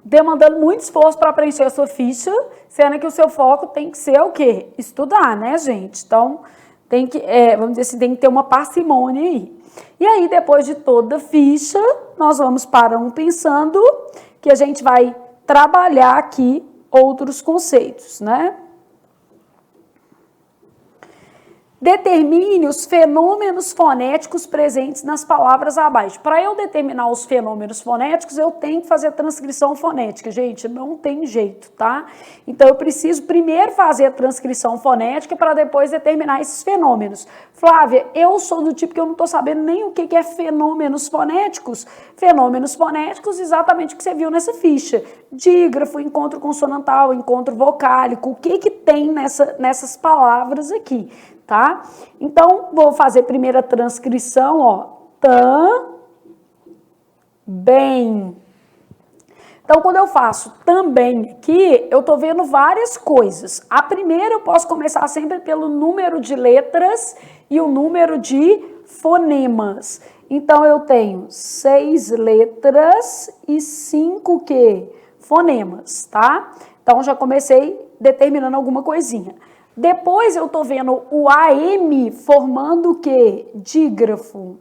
Demandando muito esforço para preencher a sua ficha, sendo que o seu foco tem que ser o quê? Estudar, né, gente? Então, tem que, vamos dizer assim, tem que ter uma parcimônia aí. E aí, depois de toda a ficha, nós vamos para um pensando, que a gente vai trabalhar aqui outros conceitos, né? Determine os fenômenos fonéticos presentes nas palavras abaixo. Para eu determinar os fenômenos fonéticos, eu tenho que fazer a transcrição fonética. Gente, não tem jeito, tá? Então, eu preciso primeiro fazer a transcrição fonética para depois determinar esses fenômenos. Flávia, eu sou do tipo que eu não estou sabendo nem o que é fenômenos fonéticos. Fenômenos fonéticos, exatamente o que você viu nessa ficha. Dígrafo, encontro consonantal, encontro vocálico. O que tem nessas palavras aqui? Tá? Então, vou fazer primeiro a transcrição, ó, também. Então, quando eu faço também aqui, eu tô vendo várias coisas. A primeira, eu posso começar sempre pelo número de letras e o número de fonemas. Então, eu tenho 6 letras e 5 fonemas, tá? Então, já comecei determinando alguma coisinha. Depois eu tô vendo o AM formando o quê? Dígrafo.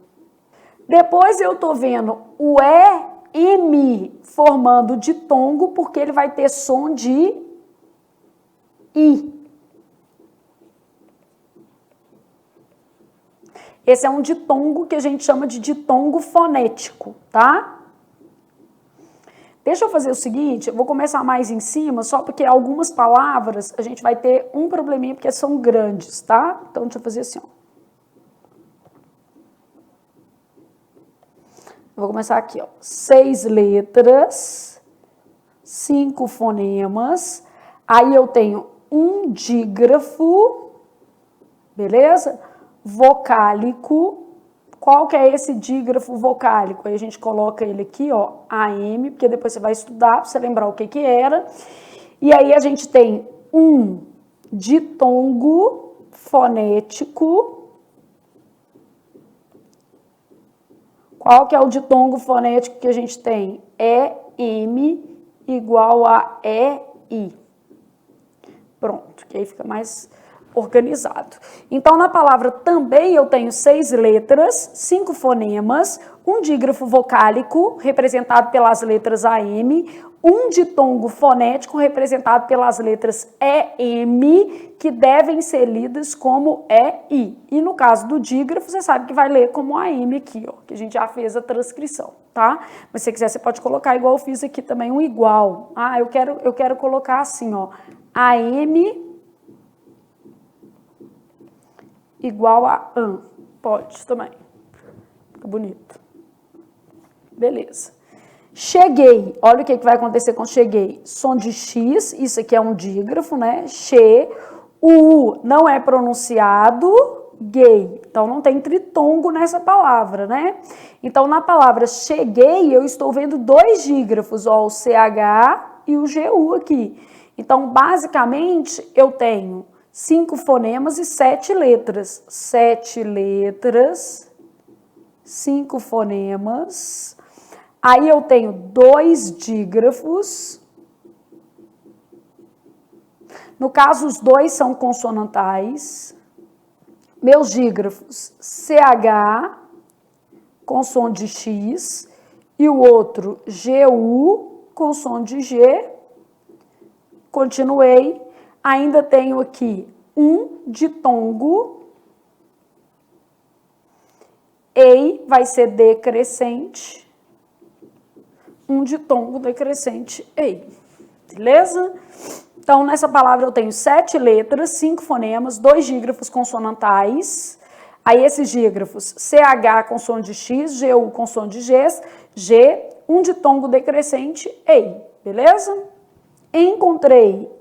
Depois eu tô vendo o EM formando ditongo, porque ele vai ter som de I. Esse é um ditongo que a gente chama de ditongo fonético, tá? Deixa eu fazer o seguinte, eu vou começar mais em cima, só porque algumas palavras a gente vai ter um probleminha, porque são grandes, tá? Então, deixa eu fazer assim, ó. Eu vou começar aqui, ó. 6 letras, 5 fonemas, aí eu tenho um dígrafo, beleza? Vocálico. Qual que é esse dígrafo vocálico? Aí a gente coloca ele aqui, ó, AM, porque depois você vai estudar, pra você lembrar o que que era. E aí a gente tem um ditongo fonético. Qual que é o ditongo fonético que a gente tem? EM igual a EI. Pronto, que aí fica mais organizado. Então, na palavra também eu tenho 6 letras, 5 fonemas, um dígrafo vocálico, representado pelas letras AM, um ditongo fonético, representado pelas letras EM, que devem ser lidas como EI. E no caso do dígrafo, você sabe que vai ler como AM aqui, ó, que a gente já fez a transcrição, tá? Mas se você quiser, você pode colocar igual eu fiz aqui também, um igual. Ah, eu quero colocar assim, ó, AM igual a AN. Pode também. Fica bonito. Beleza. Cheguei. Olha o que vai acontecer com cheguei. Som de X, isso aqui é um dígrafo, né? Che. O U não é pronunciado. Gay. Então, não tem tritongo nessa palavra, né? Então, na palavra cheguei, eu estou vendo 2 dígrafos, ó, o CH e o GU aqui. Então, basicamente, eu tenho 5 fonemas e 7 letras. 7 letras, 5 fonemas. Aí eu tenho 2 dígrafos. No caso, os 2 são consonantais. Meus dígrafos, CH, com som de X, e o outro, GU, com som de G. Continuei. Ainda tenho aqui um ditongo. EI vai ser decrescente. Um ditongo decrescente EI. Beleza? Então, nessa palavra eu tenho 7 letras, 5 fonemas, 2 dígrafos consonantais. Aí, esses dígrafos, CH com som de X, GU com som de G, um ditongo decrescente EI. Beleza? Encontrei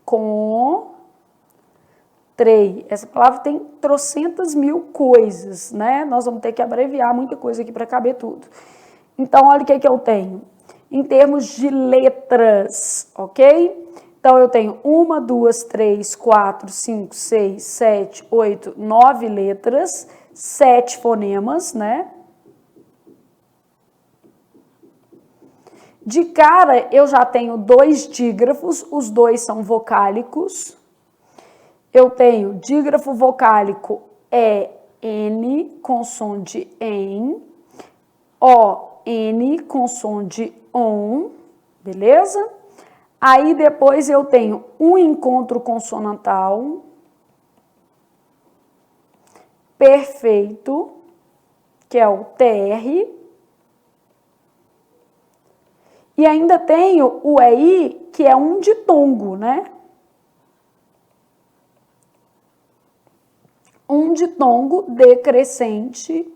encontrei. Essa palavra tem trocentas mil coisas, né? Nós vamos ter que abreviar muita coisa aqui para caber tudo. Então, olha o que eu tenho. Em termos de letras, ok? Então, eu tenho 1, 2, 3, 4, 5, 6, 7, 8, 9 letras, 7 fonemas, né? De cara, eu já tenho 2 dígrafos, os 2 são vocálicos. Eu tenho dígrafo vocálico EN com som de EN, ON com som de ON, beleza? Aí depois eu tenho um encontro consonantal perfeito, que é o TR. E ainda tenho o EI, que é um ditongo, né? Um ditongo decrescente.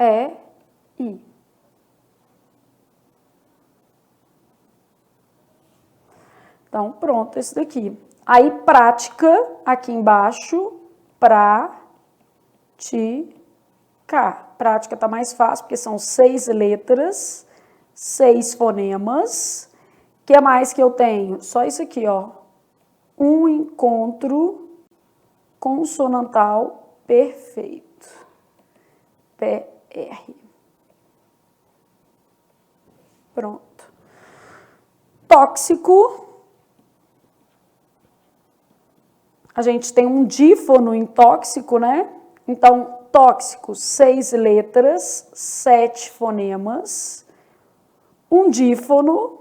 I. Então, pronto, esse daqui. Aí, prática, aqui embaixo, prática tá mais fácil, porque são 6 letras, 6 fonemas. O que mais que eu tenho? Só isso aqui, ó. Um encontro consonantal perfeito. PR. Pronto. Tóxico. A gente tem um dífono em tóxico, né? Então, tóxico, 6 letras, 7 fonemas. Um dífono.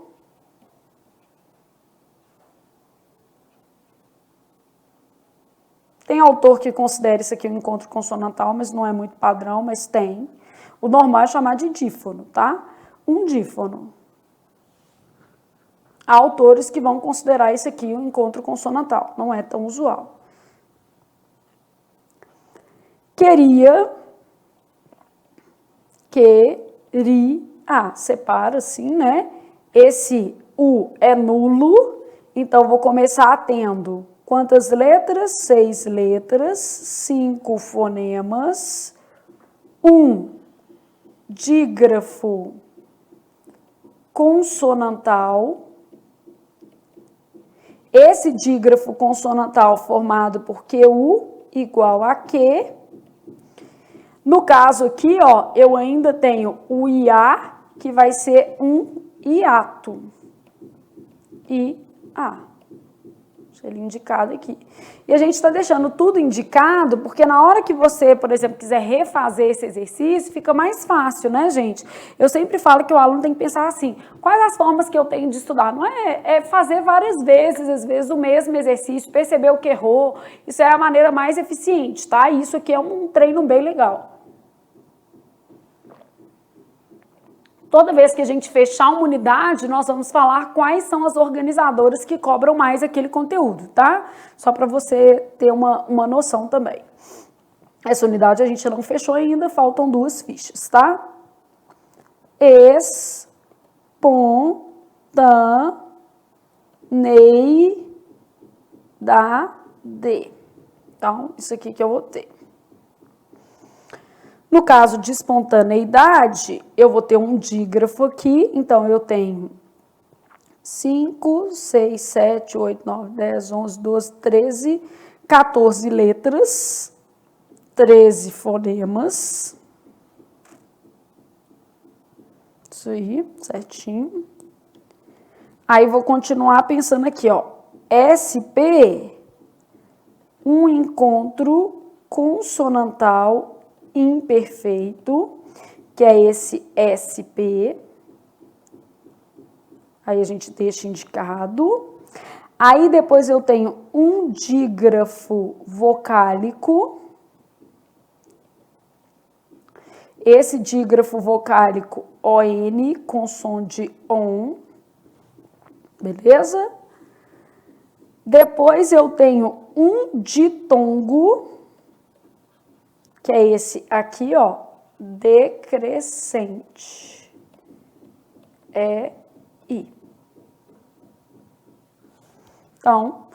Tem autor que considera isso aqui um encontro consonantal, mas não é muito padrão, mas tem. O normal é chamar de dífono, tá? Um dífono. Há autores que vão considerar isso aqui um encontro consonantal, não é tão usual. Queria, separa assim, né? Esse U é nulo, então vou começar tendo quantas letras? 6 letras, 5 fonemas, um dígrafo consonantal. Esse dígrafo consonantal formado por QU igual a Q. No caso aqui, ó, eu ainda tenho o IA, que vai ser um hiato. IA. Deixa ele indicado aqui. E a gente está deixando tudo indicado, porque na hora que você, por exemplo, quiser refazer esse exercício, fica mais fácil, né, gente? Eu sempre falo que o aluno tem que pensar assim, quais as formas que eu tenho de estudar? Não é fazer várias vezes, às vezes, o mesmo exercício, perceber o que errou. Isso é a maneira mais eficiente, tá? Isso aqui é um treino bem legal. Toda vez que a gente fechar uma unidade, nós vamos falar quais são as organizadoras que cobram mais aquele conteúdo, tá? Só para você ter uma noção também. Essa unidade a gente não fechou ainda, faltam 2 fichas, tá? Espontaneidade. Então, isso aqui que eu vou ter. No caso de espontaneidade, eu vou ter um dígrafo aqui, então eu tenho 5, 6, 7, 8, 9, 10, 11, 12, 13, 14 letras, 13 fonemas. Isso aí, certinho. Aí vou continuar pensando aqui, ó. SP, um encontro consonantal imperfeito, que é esse SP. Aí a gente deixa indicado. Aí depois eu tenho um dígrafo vocálico. Esse dígrafo vocálico ON com som de ON. Beleza? Depois eu tenho um ditongo, que é esse aqui, ó, decrescente. I. Então,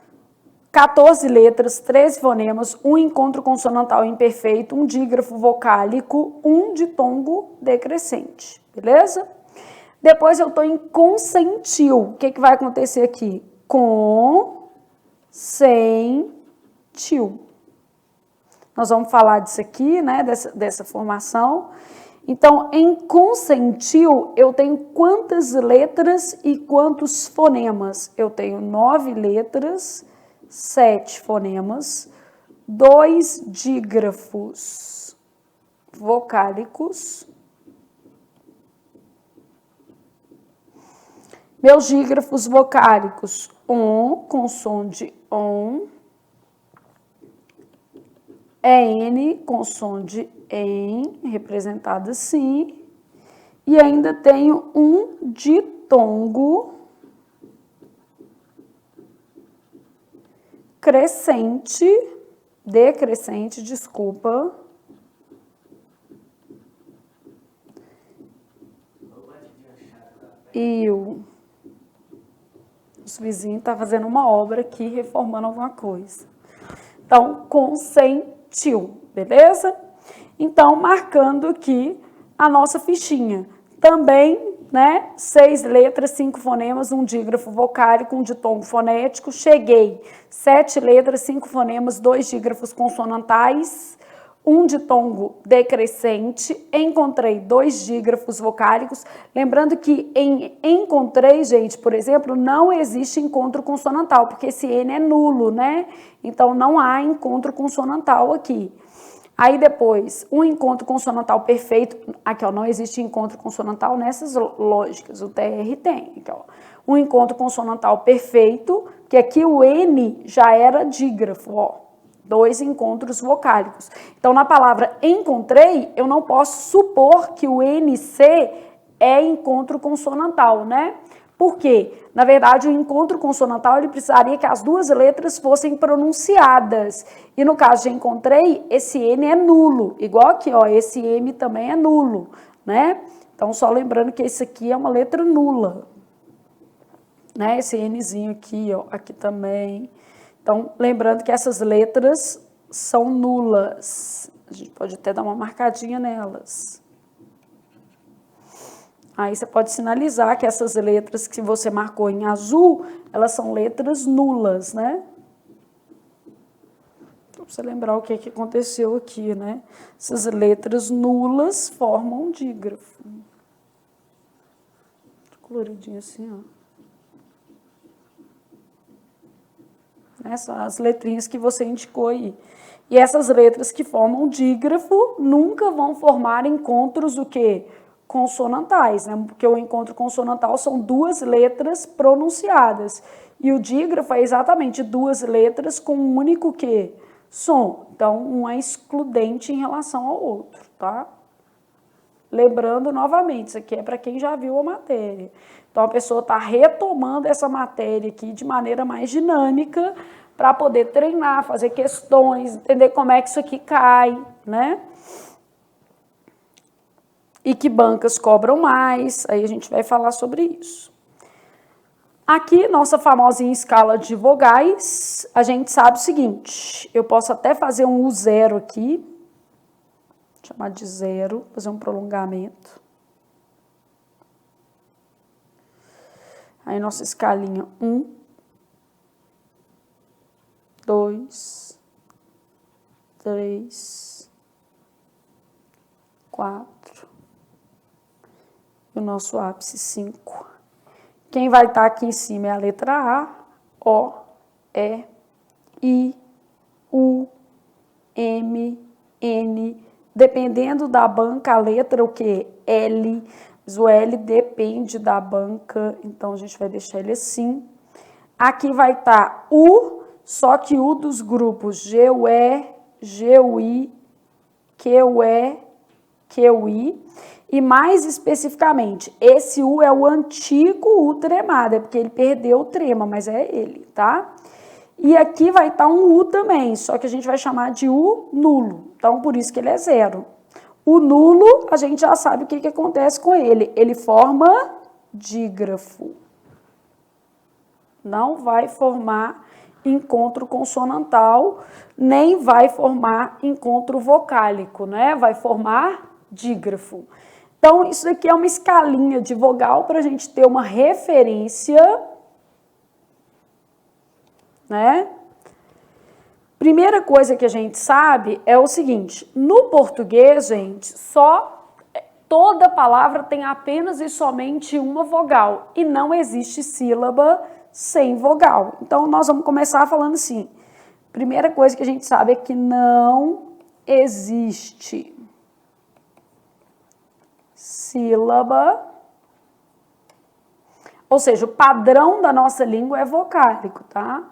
14 letras, 13 fonemas, um encontro consonantal imperfeito, um dígrafo vocálico, um ditongo decrescente, beleza? Depois eu tô em consentiu. O que vai acontecer aqui? Consentiu. Nós vamos falar disso aqui, né, dessa formação. Então, em consentiu, eu tenho quantas letras e quantos fonemas? Eu tenho 9 letras, 7 fonemas, 2 dígrafos vocálicos. Meus dígrafos vocálicos, ON, com som de ON. EN com som de EN, representado assim. E ainda tenho um ditongo decrescente, desculpa. E os vizinhos estão fazendo uma obra aqui, reformando alguma coisa. Então, consentiu, beleza? Então, marcando aqui a nossa fichinha. Também, né, 6 letras, 5 fonemas, um dígrafo vocálico, um ditongo fonético. Cheguei, 7 letras, 5 fonemas, 2 dígrafos consonantais, um ditongo decrescente, encontrei 2 dígrafos vocálicos. Lembrando que em encontrei, gente, por exemplo, não existe encontro consonantal, porque esse N é nulo, né? Então, não há encontro consonantal aqui. Aí depois, um encontro consonantal perfeito, aqui ó, não existe encontro consonantal nessas lógicas, o TR tem, aqui ó. Um encontro consonantal perfeito, que aqui o N já era dígrafo, ó. 2 encontros vocálicos. Então, na palavra encontrei, eu não posso supor que o NC é encontro consonantal, né? Por quê? Na verdade, o encontro consonantal, ele precisaria que as 2 letras fossem pronunciadas. E no caso de encontrei, esse N é nulo. Igual aqui, ó, esse M também é nulo, né? Então, só lembrando que esse aqui é uma letra nula. Né? Esse Nzinho aqui, ó, aqui também. Então, lembrando que essas letras são nulas. A gente pode até dar uma marcadinha nelas. Aí você pode sinalizar que essas letras que você marcou em azul, elas são letras nulas, né? Pra você lembrar o que aconteceu aqui, né? Essas letras nulas formam um dígrafo. Coloridinho assim, ó. São as letrinhas que você indicou aí. E essas letras que formam dígrafo nunca vão formar encontros o quê? Consonantais, né? Porque o encontro consonantal são 2 letras pronunciadas. E o dígrafo é exatamente 2 letras com um único quê? Som. Então, um é excludente em relação ao outro, tá? Lembrando novamente, isso aqui é para quem já viu a matéria. Então, a pessoa está retomando essa matéria aqui de maneira mais dinâmica para poder treinar, fazer questões, entender como é que isso aqui cai, né? E que bancas cobram mais, aí a gente vai falar sobre isso. Aqui, nossa famosinha escala de vogais, a gente sabe o seguinte, eu posso até fazer um U0 aqui, chamar de 0, fazer um prolongamento. Aí, nossa escalinha 1, 2, 3, 4. E o nosso ápice 5. Quem vai estar aqui em cima é a letra A, O, E, I, U, M, N. Dependendo da banca, a letra o quê? L. Mas o L depende da banca, então a gente vai deixar ele assim. Aqui vai estar U, só que U dos grupos GUE, GUI, QE, QI. E mais especificamente, esse U é o antigo U tremado, é porque ele perdeu o trema, mas é ele, tá? E aqui vai estar um U também, só que a gente vai chamar de U nulo, então por isso que ele é 0. O nulo, a gente já sabe o que acontece com ele. Ele forma dígrafo. Não vai formar encontro consonantal, nem vai formar encontro vocálico, né? Vai formar dígrafo. Então, isso aqui é uma escalinha de vogal para a gente ter uma referência, né? Primeira coisa que a gente sabe é o seguinte, no português, gente, toda palavra tem apenas e somente uma vogal e não existe sílaba sem vogal. Então, nós vamos começar falando assim, primeira coisa que a gente sabe é que não existe sílaba, ou seja, o padrão da nossa língua é vocálico, tá?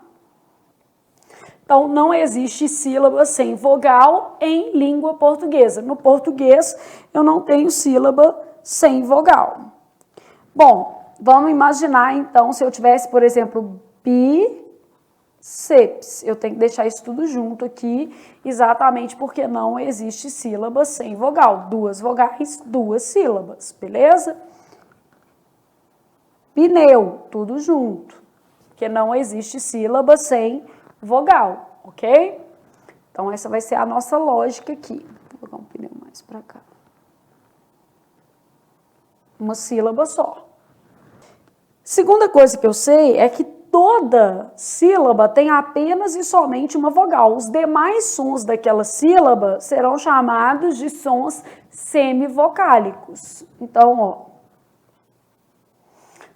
Então, não existe sílaba sem vogal em língua portuguesa. No português, eu não tenho sílaba sem vogal. Bom, vamos imaginar, então, se eu tivesse, por exemplo, bíceps. Eu tenho que deixar isso tudo junto aqui, exatamente porque não existe sílaba sem vogal. 2 vogais, 2 sílabas, beleza? Pneu, tudo junto, porque não existe sílaba sem vogal, ok? Então, essa vai ser a nossa lógica aqui. Vou colocar um pneu mais para cá. Uma sílaba só. Segunda coisa que eu sei é que toda sílaba tem apenas e somente uma vogal. Os demais sons daquela sílaba serão chamados de sons semivocálicos. Então, ó.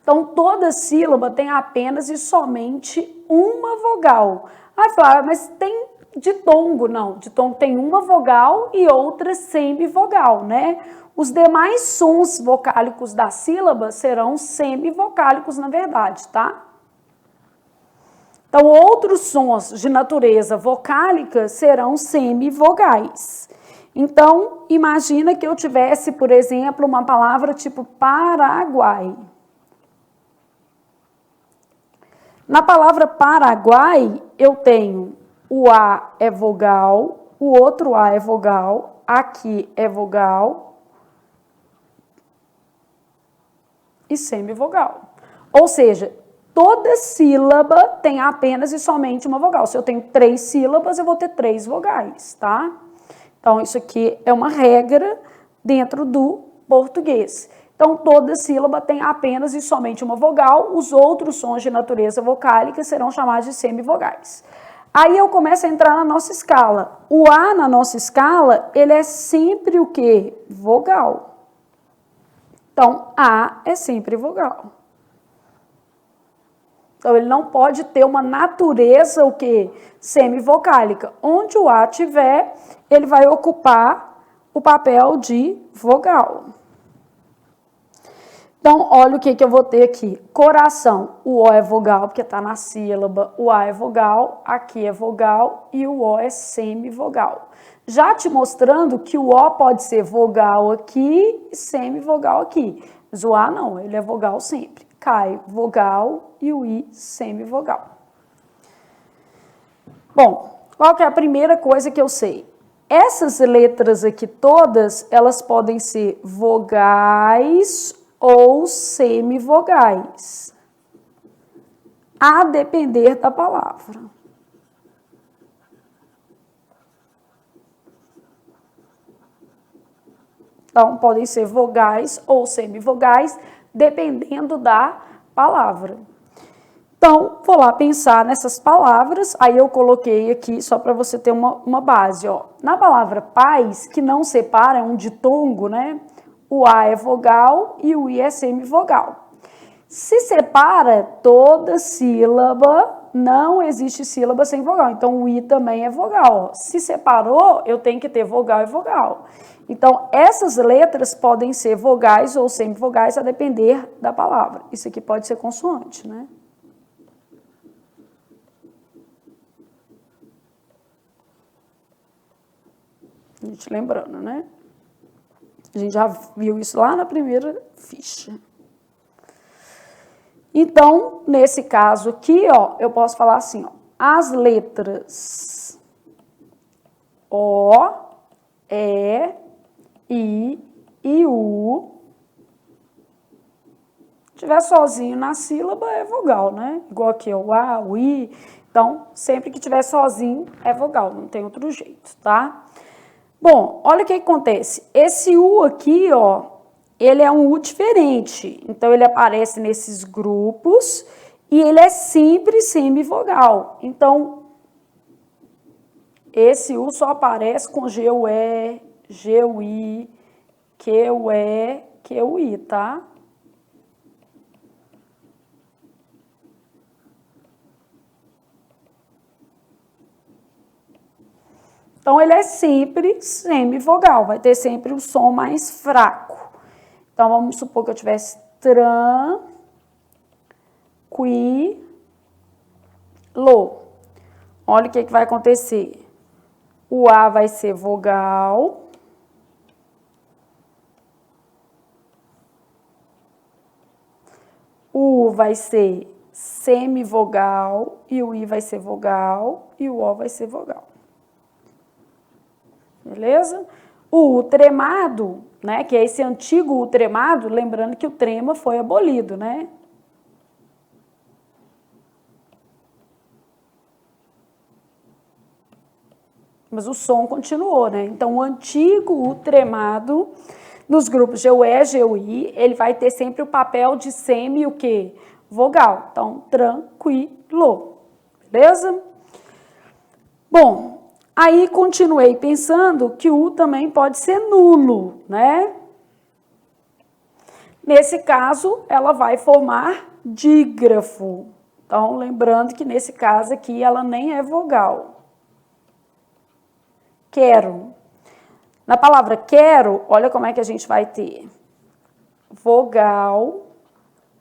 Então, toda sílaba tem apenas e somente uma vogal. Aí, Flávia, mas tem ditongo? Não, ditongo tem uma vogal e outra semivogal, né? Os demais sons vocálicos da sílaba serão semivocálicos, na verdade, tá? Então, outros sons de natureza vocálica serão semivogais. Então, imagina que eu tivesse, por exemplo, uma palavra tipo Paraguai. Na palavra Paraguai, eu tenho o A é vogal, o outro A é vogal, aqui é vogal e semivogal. Ou seja, toda sílaba tem apenas e somente uma vogal. Se eu tenho 3 sílabas, eu vou ter 3 vogais, tá? Então, isso aqui é uma regra dentro do português. Então, toda sílaba tem apenas e somente uma vogal. Os outros sons de natureza vocálica serão chamados de semivogais. Aí eu começo a entrar na nossa escala. O A na nossa escala, ele é sempre o quê? Vogal. Então, A é sempre vogal. Então, ele não pode ter uma natureza, o quê? Semivocálica. Onde o A tiver, ele vai ocupar o papel de vogal. Então, olha o que eu vou ter aqui. Coração, o O é vogal, porque está na sílaba. O A é vogal, aqui é vogal e o O é semivogal. Já te mostrando que o O pode ser vogal aqui e semivogal aqui. Mas o A não, ele é vogal sempre. Cai vogal e o I semivogal. Bom, qual que é a primeira coisa que eu sei? Essas letras aqui todas, elas podem ser vogais ou semivogais, a depender da palavra. Então, podem ser vogais ou semivogais, dependendo da palavra. Então, vou lá pensar nessas palavras, aí eu coloquei aqui só para você ter uma base, ó. Na palavra paz, que não separa, é um ditongo, né? O A é vogal e o I é semivogal. Se separa toda sílaba, não existe sílaba sem vogal. Então, o I também é vogal. Se separou, eu tenho que ter vogal e vogal. Então, essas letras podem ser vogais ou semivogais a depender da palavra. Isso aqui pode ser consoante, né? A gente lembrando, né? A gente já viu isso lá na primeira ficha. Então, nesse caso aqui, ó, eu posso falar assim, ó, as letras O, E, I e U, se tiver sozinho na sílaba, é vogal, né? Igual aqui, ó, o A, o I. Então, sempre que tiver sozinho, é vogal, não tem outro jeito, tá? Bom, olha o que acontece. Esse U aqui, ó, ele é um U diferente. Então, ele aparece nesses grupos e ele é sempre semivogal. Então, esse U só aparece com G-U-E, G-U-I, Q-U-E, Q-U-I, tá? Então, ele é sempre semivogal, vai ter sempre um som mais fraco. Então, vamos supor que eu tivesse tran, qui, lo. Olha o que vai acontecer. O A vai ser vogal. O U vai ser semivogal e o I vai ser vogal e o O vai ser vogal. Beleza? O U tremado, né, que é esse antigo U tremado, lembrando que o trema foi abolido, né? Mas o som continuou, né? Então, o antigo U tremado, nos grupos GUE, GUI, ele vai ter sempre o papel de semi, o quê? vogal. Então, tranquilo, beleza? Bom, aí continuei pensando que o U também pode ser nulo, né? Nesse caso, ela vai formar dígrafo. Então, lembrando que nesse caso aqui ela nem é vogal. Quero. Na palavra quero, olha como é que a gente vai ter vogal,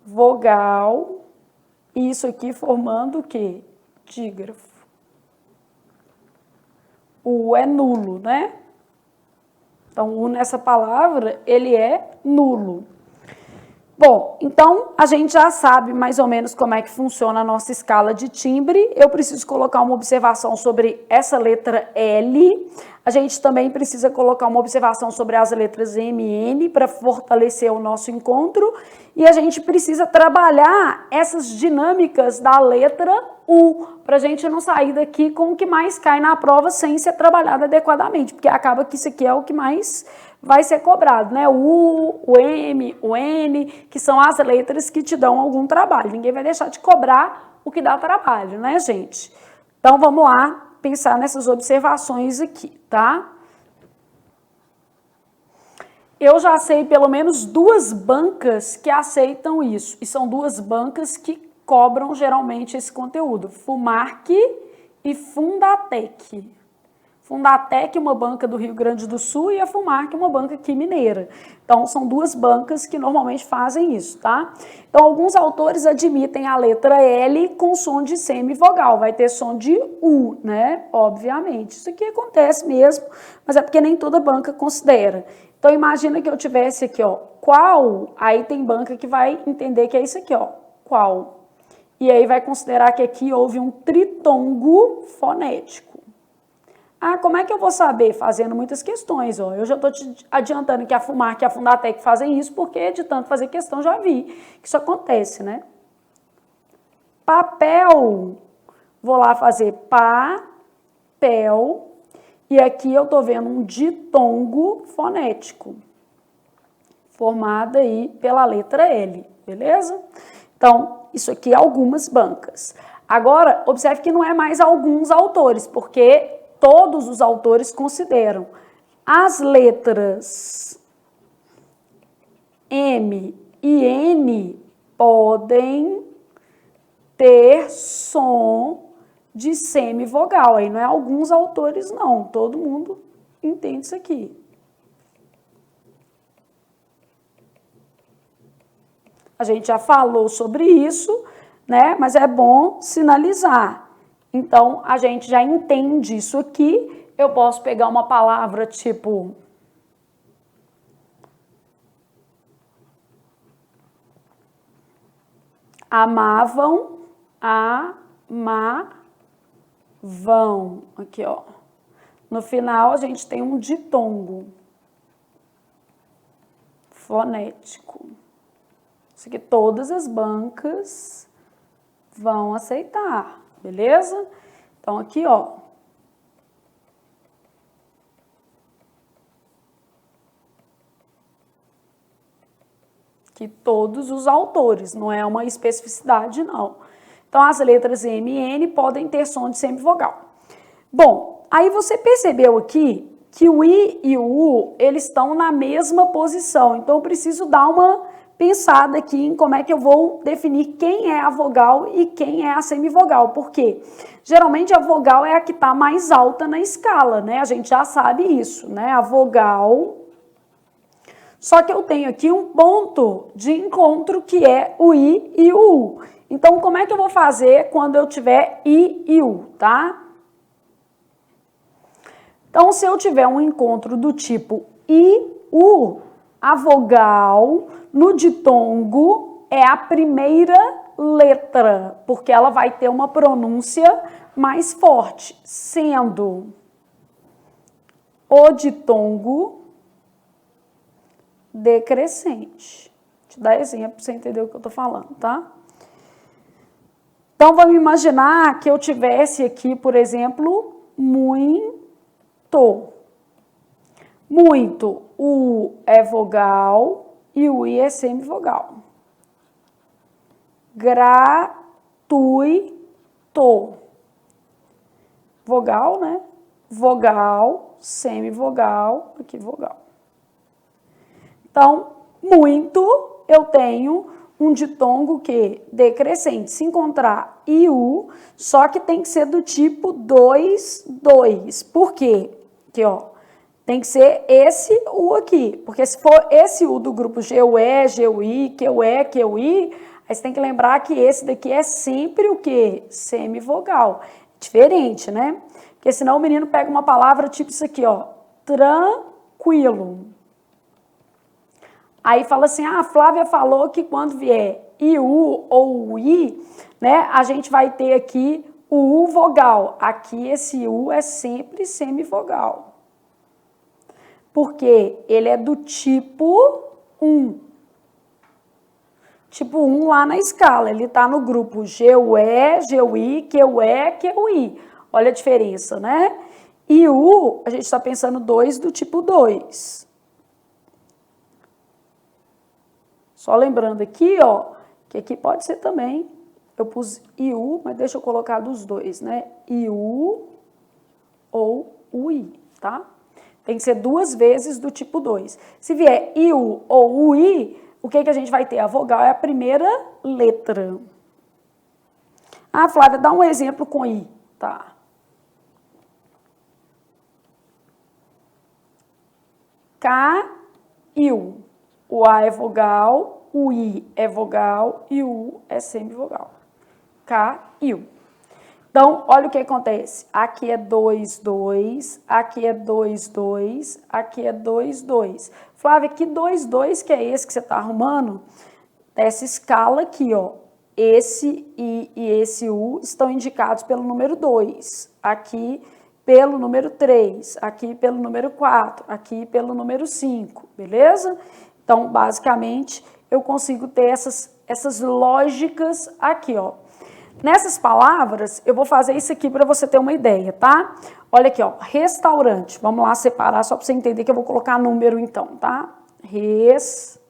vogal, e isso aqui formando o quê? Dígrafo. O U é nulo, né? Então, o U nessa palavra, ele é nulo. Bom, então a gente já sabe mais ou menos como é que funciona a nossa escala de timbre. Eu preciso colocar uma observação sobre essa letra L. A gente também precisa colocar uma observação sobre as letras M e N para fortalecer o nosso encontro. E a gente precisa trabalhar essas dinâmicas da letra U, para a gente não sair daqui com o que mais cai na prova sem ser trabalhado adequadamente, porque acaba que isso aqui é o que mais vai ser cobrado, né? O U, o M, o N, que são as letras que te dão algum trabalho. Ninguém vai deixar de cobrar o que dá trabalho, né, gente? Então, vamos lá pensar nessas observações aqui, tá? Eu já sei pelo menos 2 bancas que aceitam isso, e são 2 bancas que cobram geralmente esse conteúdo, Fumarc e Fundatec. Fundatec, uma banca do Rio Grande do Sul, e a Fumarc, uma banca aqui mineira. Então, são 2 bancas que normalmente fazem isso, tá? Então, alguns autores admitem a letra L com som de semivogal, vai ter som de U, né? Obviamente. Isso aqui acontece mesmo, mas é porque nem toda banca considera. Então, imagina que eu tivesse aqui, ó, qual, aí tem banca que vai entender que é isso aqui, ó, qual. E aí vai considerar que aqui houve um tritongo fonético. Ah, como é que eu vou saber? Fazendo muitas questões, ó. Eu já estou te adiantando que a Fumarc e a Fundatec fazem isso, porque de tanto fazer questão já vi que isso acontece, né? Papel. Vou lá fazer papel. E aqui eu estou vendo um ditongo fonético, formado aí pela letra L, beleza? Então, isso aqui é algumas bancas. Agora, observe que não é mais alguns autores, porque todos os autores consideram as letras M e N podem ter som de semivogal. Aí não é alguns autores, não. Todo mundo entende isso aqui. A gente já falou sobre isso, né? Mas é bom sinalizar. Então, a gente já entende isso aqui. Eu posso pegar uma palavra tipo amavam, vão. Aqui, ó. No final, a gente tem um ditongo fonético. Isso aqui todas as bancas vão aceitar, beleza? Então, aqui, ó. Que todos os autores, não é uma especificidade, não. Então, as letras M e N podem ter som de semivogal. Bom, aí você percebeu aqui que o I e o U, eles estão na mesma posição. Então, eu preciso dar uma pensada aqui em como é que eu vou definir quem é a vogal e quem é a semivogal. Por quê? Geralmente, a vogal é a que está mais alta na escala, né? A gente já sabe isso, né? A vogal... Só que eu tenho aqui um ponto de encontro que é o I e o U. Então, como é que eu vou fazer quando eu tiver I e U, tá? Então, se eu tiver um encontro do tipo I, U, a vogal no ditongo é a primeira letra, porque ela vai ter uma pronúncia mais forte, sendo o ditongo decrescente. Vou te dar exemplo para você entender o que eu estou falando, tá? Então, vamos imaginar que eu tivesse aqui, por exemplo, muito. Muito. O U é vogal e o I é semivogal. gratuito. Vogal, né? Vogal, semivogal, aqui vogal. Então, muito, eu tenho um ditongo que decrescente. Se encontrar IU, só que tem que ser do tipo 2, 2. Por quê? Aqui, ó. Tem que ser esse U aqui. Porque se for esse U do grupo GUE, GUI, QE, QI, aí você tem que lembrar que esse daqui é sempre o quê? Semivogal. Diferente, né? Porque senão o menino pega uma palavra tipo isso aqui, ó. Tranquilo. Aí fala assim, a Flávia falou que quando vier IU ou UI, né, a gente vai ter aqui o U vogal. Aqui esse U é sempre semivogal. Porque ele é do tipo 1. Tipo 1 lá na escala. Ele está no grupo GUE, GUI, QE, QI. Olha a diferença, né? IU, a gente está pensando 2 do tipo 2. Só lembrando aqui, ó, que aqui pode ser também, eu pus IU, mas deixa eu colocar dos dois, né? IU ou UI, tá? Tem que ser 2 vezes do tipo 2. Se vier IU ou UI, o que a gente vai ter? A vogal é a primeira letra. Ah, Flávia, dá um exemplo com I, tá? K-IU. O A é vogal, o I é vogal e o U é semivogal. K-IU. Então, olha o que acontece. Aqui é 2, 2, aqui é 2, 2, aqui é 2, 2. Flávia, que 2, 2 que é esse que você está arrumando? Essa escala aqui, ó. Esse I e esse U estão indicados pelo número 2. Aqui pelo número 3, aqui pelo número 4, aqui pelo número 5, beleza? Então, basicamente, eu consigo ter essas lógicas aqui, ó. Nessas palavras, eu vou fazer isso aqui para você ter uma ideia, tá? Olha aqui, ó, restaurante. Vamos lá separar só para você entender que eu vou colocar número então, tá? Restaurante.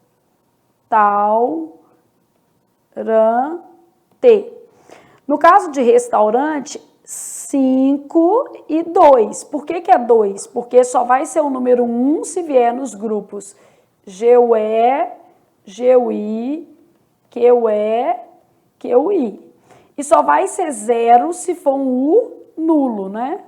No caso de restaurante, 5 e 2. Por que é 2? Porque só vai ser o número 1 se vier nos grupos GUE, GUI, QE, QI. E só vai ser 0 se for um U nulo, né?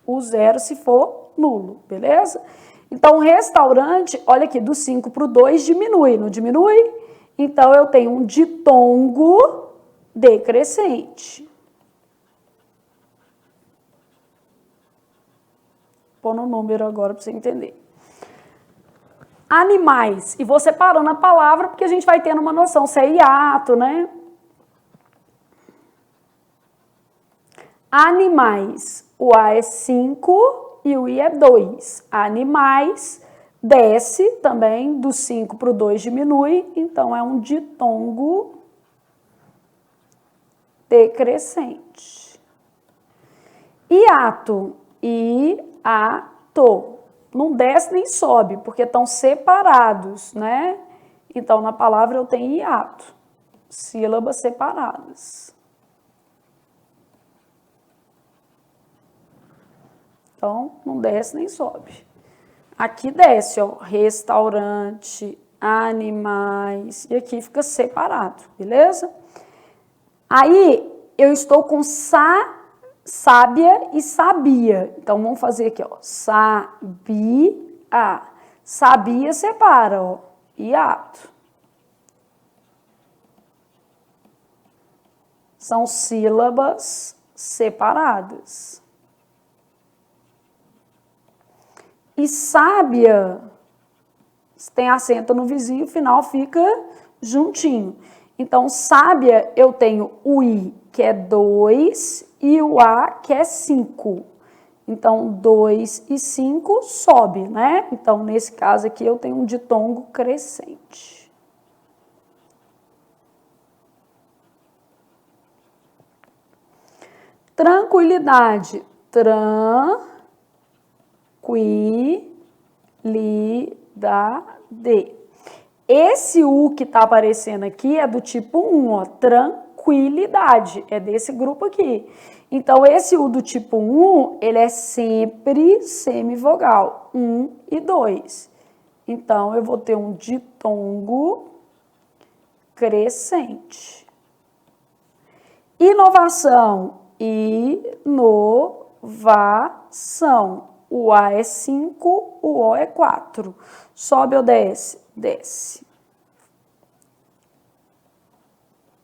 O 0 se for nulo, beleza? Então, o restaurante, olha aqui, do 5 para o 2 diminui, não diminui? Então, eu tenho um ditongo decrescente. Vou pôr no número agora para você entender. Animais, e vou separando a palavra porque a gente vai tendo uma noção se é hiato, né? Animais, o A é 5 e o I é 2. Animais, desce também, do 5 para o 2 diminui, então é um ditongo decrescente. Hiato, I-A-To. Não desce nem sobe, porque estão separados, né? Então, na palavra eu tenho hiato, sílabas separadas. Então, não desce nem sobe. Aqui desce, ó, restaurante, animais, e aqui fica separado, beleza? Aí, eu estou com sábia e sabia. Então, vamos fazer aqui, ó, sabia. Sabia separa, ó, hiato. São sílabas separadas. E sábia, se tem acento no vizinho, o final fica juntinho. Então, sábia, eu tenho o I, que é 2, e o A, que é 5. Então, 2 e 5 sobe, né? Então, nesse caso aqui, eu tenho um ditongo crescente. Tranquilidade. Tranquilidade. Esse U que está aparecendo aqui é do tipo 1, ó, tranquilidade, é desse grupo aqui. Então, esse U do tipo 1, ele é sempre semivogal, 1 e 2. Então, eu vou ter um ditongo crescente. Inovação, inovação. O A é 5, o O é 4. Sobe ou desce? Desce.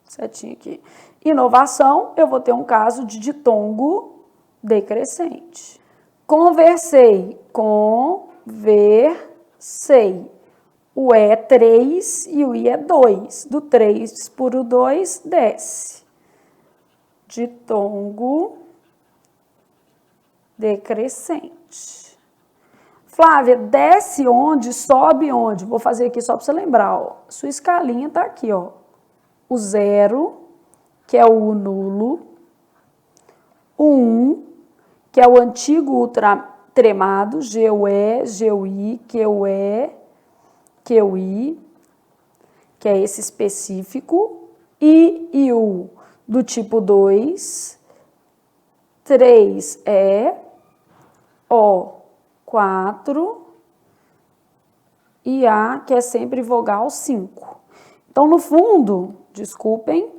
Certinho aqui. Inovação, eu vou ter um caso de ditongo decrescente. Conversei, conversei. O E é 3 e o I é 2. Do 3 por o 2, desce. Ditongo decrescente. Flávia, desce onde, sobe onde? Vou fazer aqui só para você lembrar, ó. Sua escalinha tá aqui, ó. O 0, que é o U nulo. O 1, que é o antigo ultratremado, GUE, GUI, QE, QI, que é esse específico. I e U do tipo 2. 3 é O, 4 e A, que é sempre vogal 5. Então, no fundo, desculpem,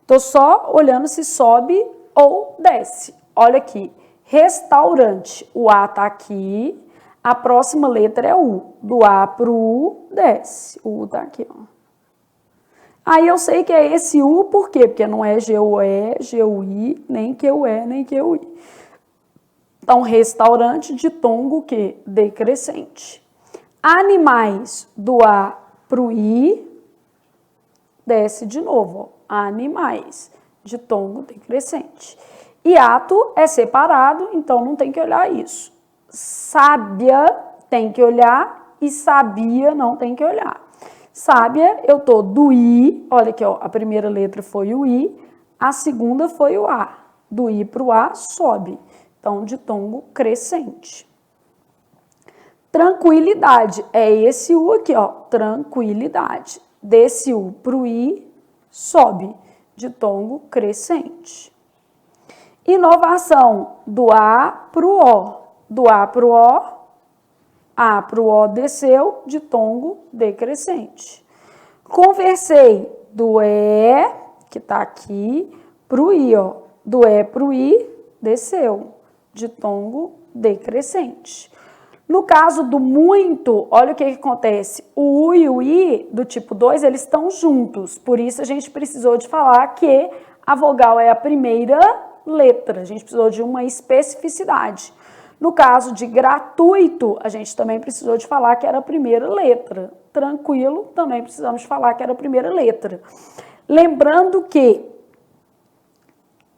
tô só olhando se sobe ou desce. Olha aqui, restaurante, o A tá aqui, a próxima letra é U. Do A pro U, desce. O U tá aqui, ó. Aí eu sei que é esse U, por quê? Porque não é GUE, GUI, nem QE, nem QI. Então, restaurante, ditongo, que? Decrescente. Animais, do A pro I, desce de novo, ó. Animais, ditongo decrescente. Hiato é separado, então não tem que olhar isso. Sábia tem que olhar e sabia não tem que olhar. Sábia, eu tô do I, olha aqui, ó, a primeira letra foi o I, a segunda foi o A. Do I pro A, sobe. Então, ditongo crescente. Tranquilidade, é esse U aqui, ó, tranquilidade. Desse U pro I, sobe, ditongo crescente. Inovação, do A pro O. Do A pro O, A pro O desceu, ditongo decrescente. Conversei, do E, que tá aqui, pro I, ó. Do E pro I, desceu, ditongo decrescente. No caso do muito, olha o que acontece. O U e o I do tipo 2, eles estão juntos. Por isso, a gente precisou de falar que a vogal é a primeira letra. A gente precisou de uma especificidade. No caso de gratuito, a gente também precisou de falar que era a primeira letra. Tranquilo, também precisamos falar que era a primeira letra. Lembrando que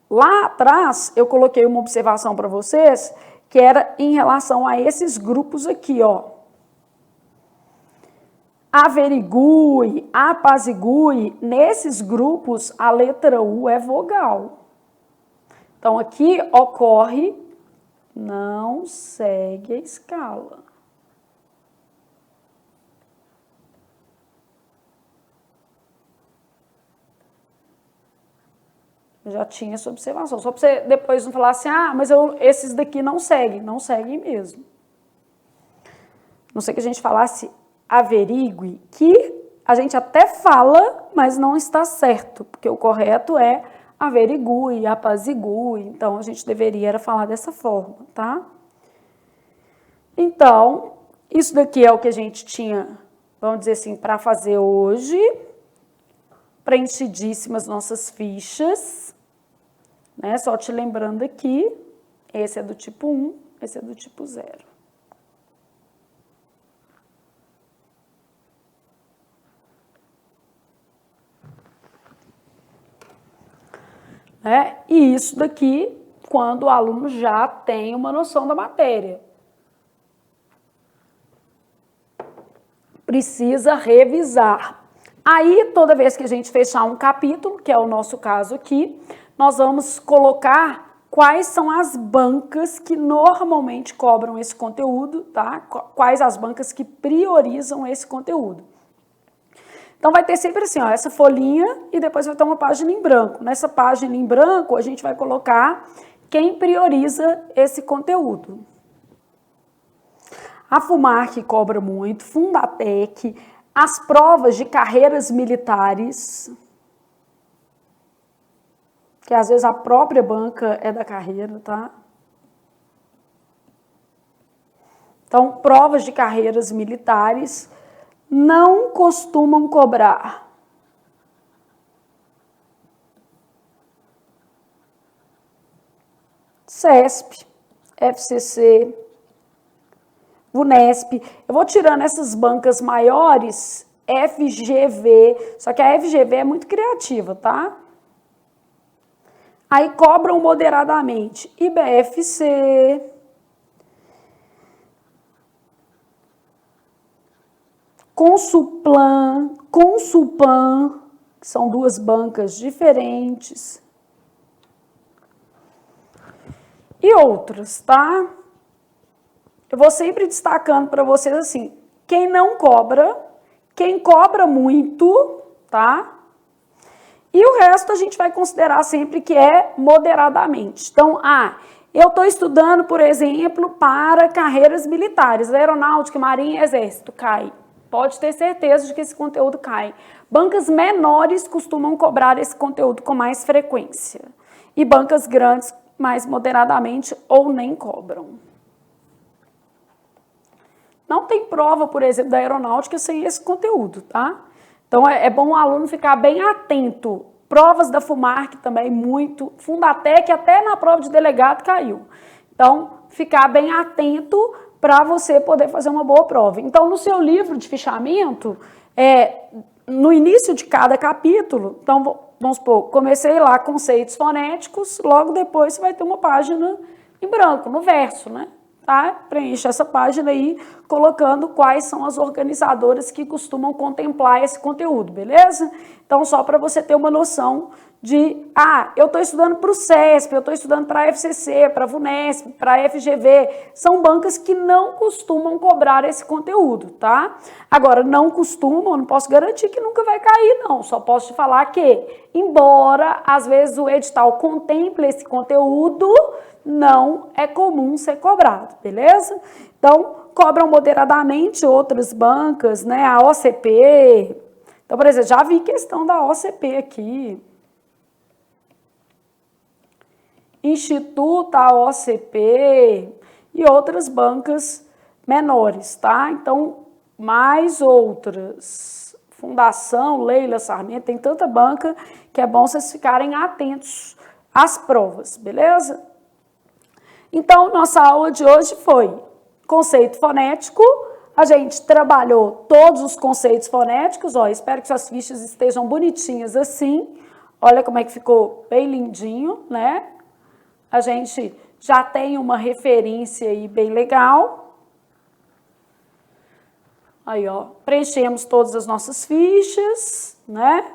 lá atrás eu coloquei uma observação para vocês que era em relação a esses grupos aqui, ó. Averigue, apazigue, nesses grupos a letra U é vogal. Então aqui ocorre, não segue a escala. Eu já tinha essa observação. Só para você depois não falar assim, ah, mas esses daqui não seguem. Não seguem mesmo. Não sei que a gente falasse averigue, que a gente até fala, mas não está certo. Porque o correto é averigue, apazigue. Então, a gente deveria falar dessa forma, tá? Então, isso daqui é o que a gente tinha, vamos dizer assim, para fazer hoje. Preenchidíssimas nossas fichas. Né? Só te lembrando aqui, esse é do tipo 1, esse é do tipo 0. E isso daqui, quando o aluno já tem uma noção da matéria. Precisa revisar. Aí, toda vez que a gente fechar um capítulo, que é o nosso caso aqui, nós vamos colocar quais são as bancas que normalmente cobram esse conteúdo, tá? Quais as bancas que priorizam esse conteúdo. Então, vai ter sempre assim, ó, essa folhinha e depois vai ter uma página em branco. Nessa página em branco, a gente vai colocar quem prioriza esse conteúdo. A FUMARC cobra muito, Fundatec, as provas de carreiras militares, que às vezes a própria banca é da carreira, tá? Então, provas de carreiras militares não costumam cobrar. CESP, FCC, VUNESP. Eu vou tirando essas bancas maiores, FGV, só que a FGV é muito criativa, tá? Aí cobram moderadamente IBFC, Consulplan, Consulpan, que são duas bancas diferentes. E outras, tá? Eu vou sempre destacando para vocês assim, quem não cobra, quem cobra muito, tá? E o resto a gente vai considerar sempre que é moderadamente. Então, eu estou estudando, por exemplo, para carreiras militares, aeronáutica, marinha, exército, cai. Pode ter certeza de que esse conteúdo cai. Bancas menores costumam cobrar esse conteúdo com mais frequência. E bancas grandes, mais moderadamente, ou nem cobram. Não tem prova, por exemplo, da aeronáutica sem esse conteúdo, tá? Então, é bom o aluno ficar bem atento. Provas da FUMARC também, muito. Fundatec, até na prova de delegado, caiu. Então, ficar bem atento para você poder fazer uma boa prova. Então, no seu livro de fichamento, no início de cada capítulo, então, vamos supor, comecei lá conceitos fonéticos, logo depois você vai ter uma página em branco, no verso, né? Tá? Preencha essa página aí, colocando quais são as organizadoras que costumam contemplar esse conteúdo, beleza? Então, só para você ter uma noção de, eu estou estudando para o CESP, eu estou estudando para a FCC, para a VUNESP, para a FGV, são bancas que não costumam cobrar esse conteúdo, tá? Agora, não costumam, não posso garantir que nunca vai cair, não, só posso te falar que, embora, às vezes, o edital contemple esse conteúdo, não é comum ser cobrado, beleza? Então, cobram moderadamente outras bancas, né? A OCP. Então, por exemplo, já vi questão da OCP aqui. Instituto, a OCP e outras bancas menores, tá? Então, mais outras. Fundação, Leila Sarmento, tem tanta banca que é bom vocês ficarem atentos às provas, beleza? Então, nossa aula de hoje foi conceito fonético. A gente trabalhou todos os conceitos fonéticos. Ó, espero que suas fichas estejam bonitinhas assim. Olha como é que ficou bem lindinho, né? A gente já tem uma referência aí bem legal. Aí, ó, preenchemos todas as nossas fichas, né?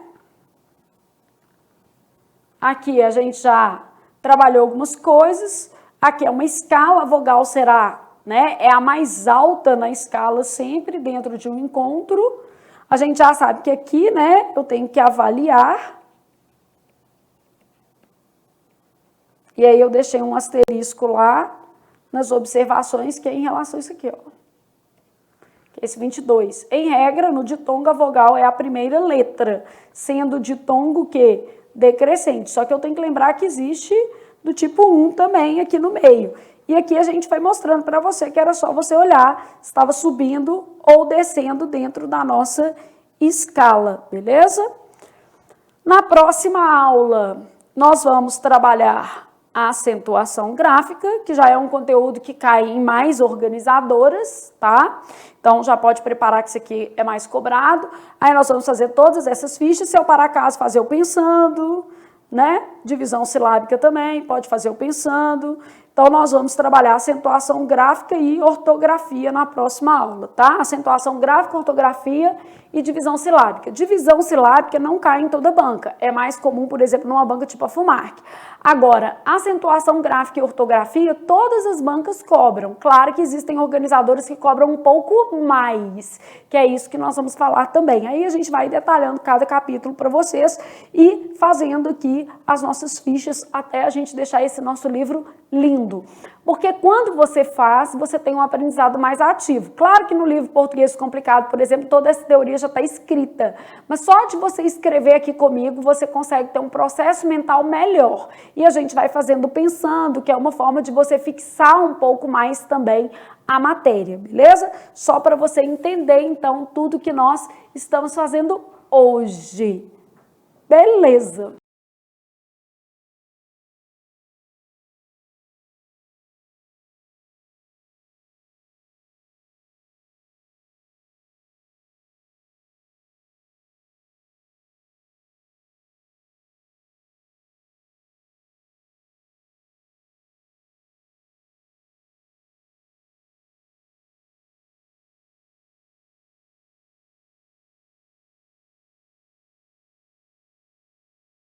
Aqui a gente já trabalhou algumas coisas. Aqui é uma escala, a vogal será, né, é a mais alta na escala sempre dentro de um encontro. A gente já sabe que aqui, né, eu tenho que avaliar. E aí eu deixei um asterisco lá nas observações que é em relação a isso aqui, ó. Esse 22. Em regra, no ditongo, a vogal é a primeira letra, sendo o ditongo o quê? Decrescente. Só que eu tenho que lembrar que existe do tipo 1 também aqui no meio. E aqui a gente vai mostrando para você que era só você olhar se estava subindo ou descendo dentro da nossa escala, beleza? Na próxima aula, nós vamos trabalhar a acentuação gráfica, que já é um conteúdo que cai em mais organizadoras, tá? Então, já pode preparar que isso aqui é mais cobrado. Aí nós vamos fazer todas essas fichas, se eu para acaso fazer eu pensando, né? Divisão silábica também, pode fazer o pensando. Então, nós vamos trabalhar acentuação gráfica e ortografia na próxima aula, tá? Acentuação gráfica, ortografia e divisão silábica. Divisão silábica não cai em toda banca. É mais comum, por exemplo, numa banca tipo a FUMARC. Agora, acentuação gráfica e ortografia, todas as bancas cobram. Claro que existem organizadores que cobram um pouco mais, que é isso que nós vamos falar também. Aí a gente vai detalhando cada capítulo para vocês e fazendo aqui as nossas fichas até a gente deixar esse nosso livro lindo. Porque quando você faz, você tem um aprendizado mais ativo. Claro que no livro Português Complicado, por exemplo, toda essa teoria já está escrita, mas só de você escrever aqui comigo, você consegue ter um processo mental melhor. E a gente vai fazendo pensando, que é uma forma de você fixar um pouco mais também a matéria, beleza? Só para você entender, então, tudo que nós estamos fazendo hoje. Beleza!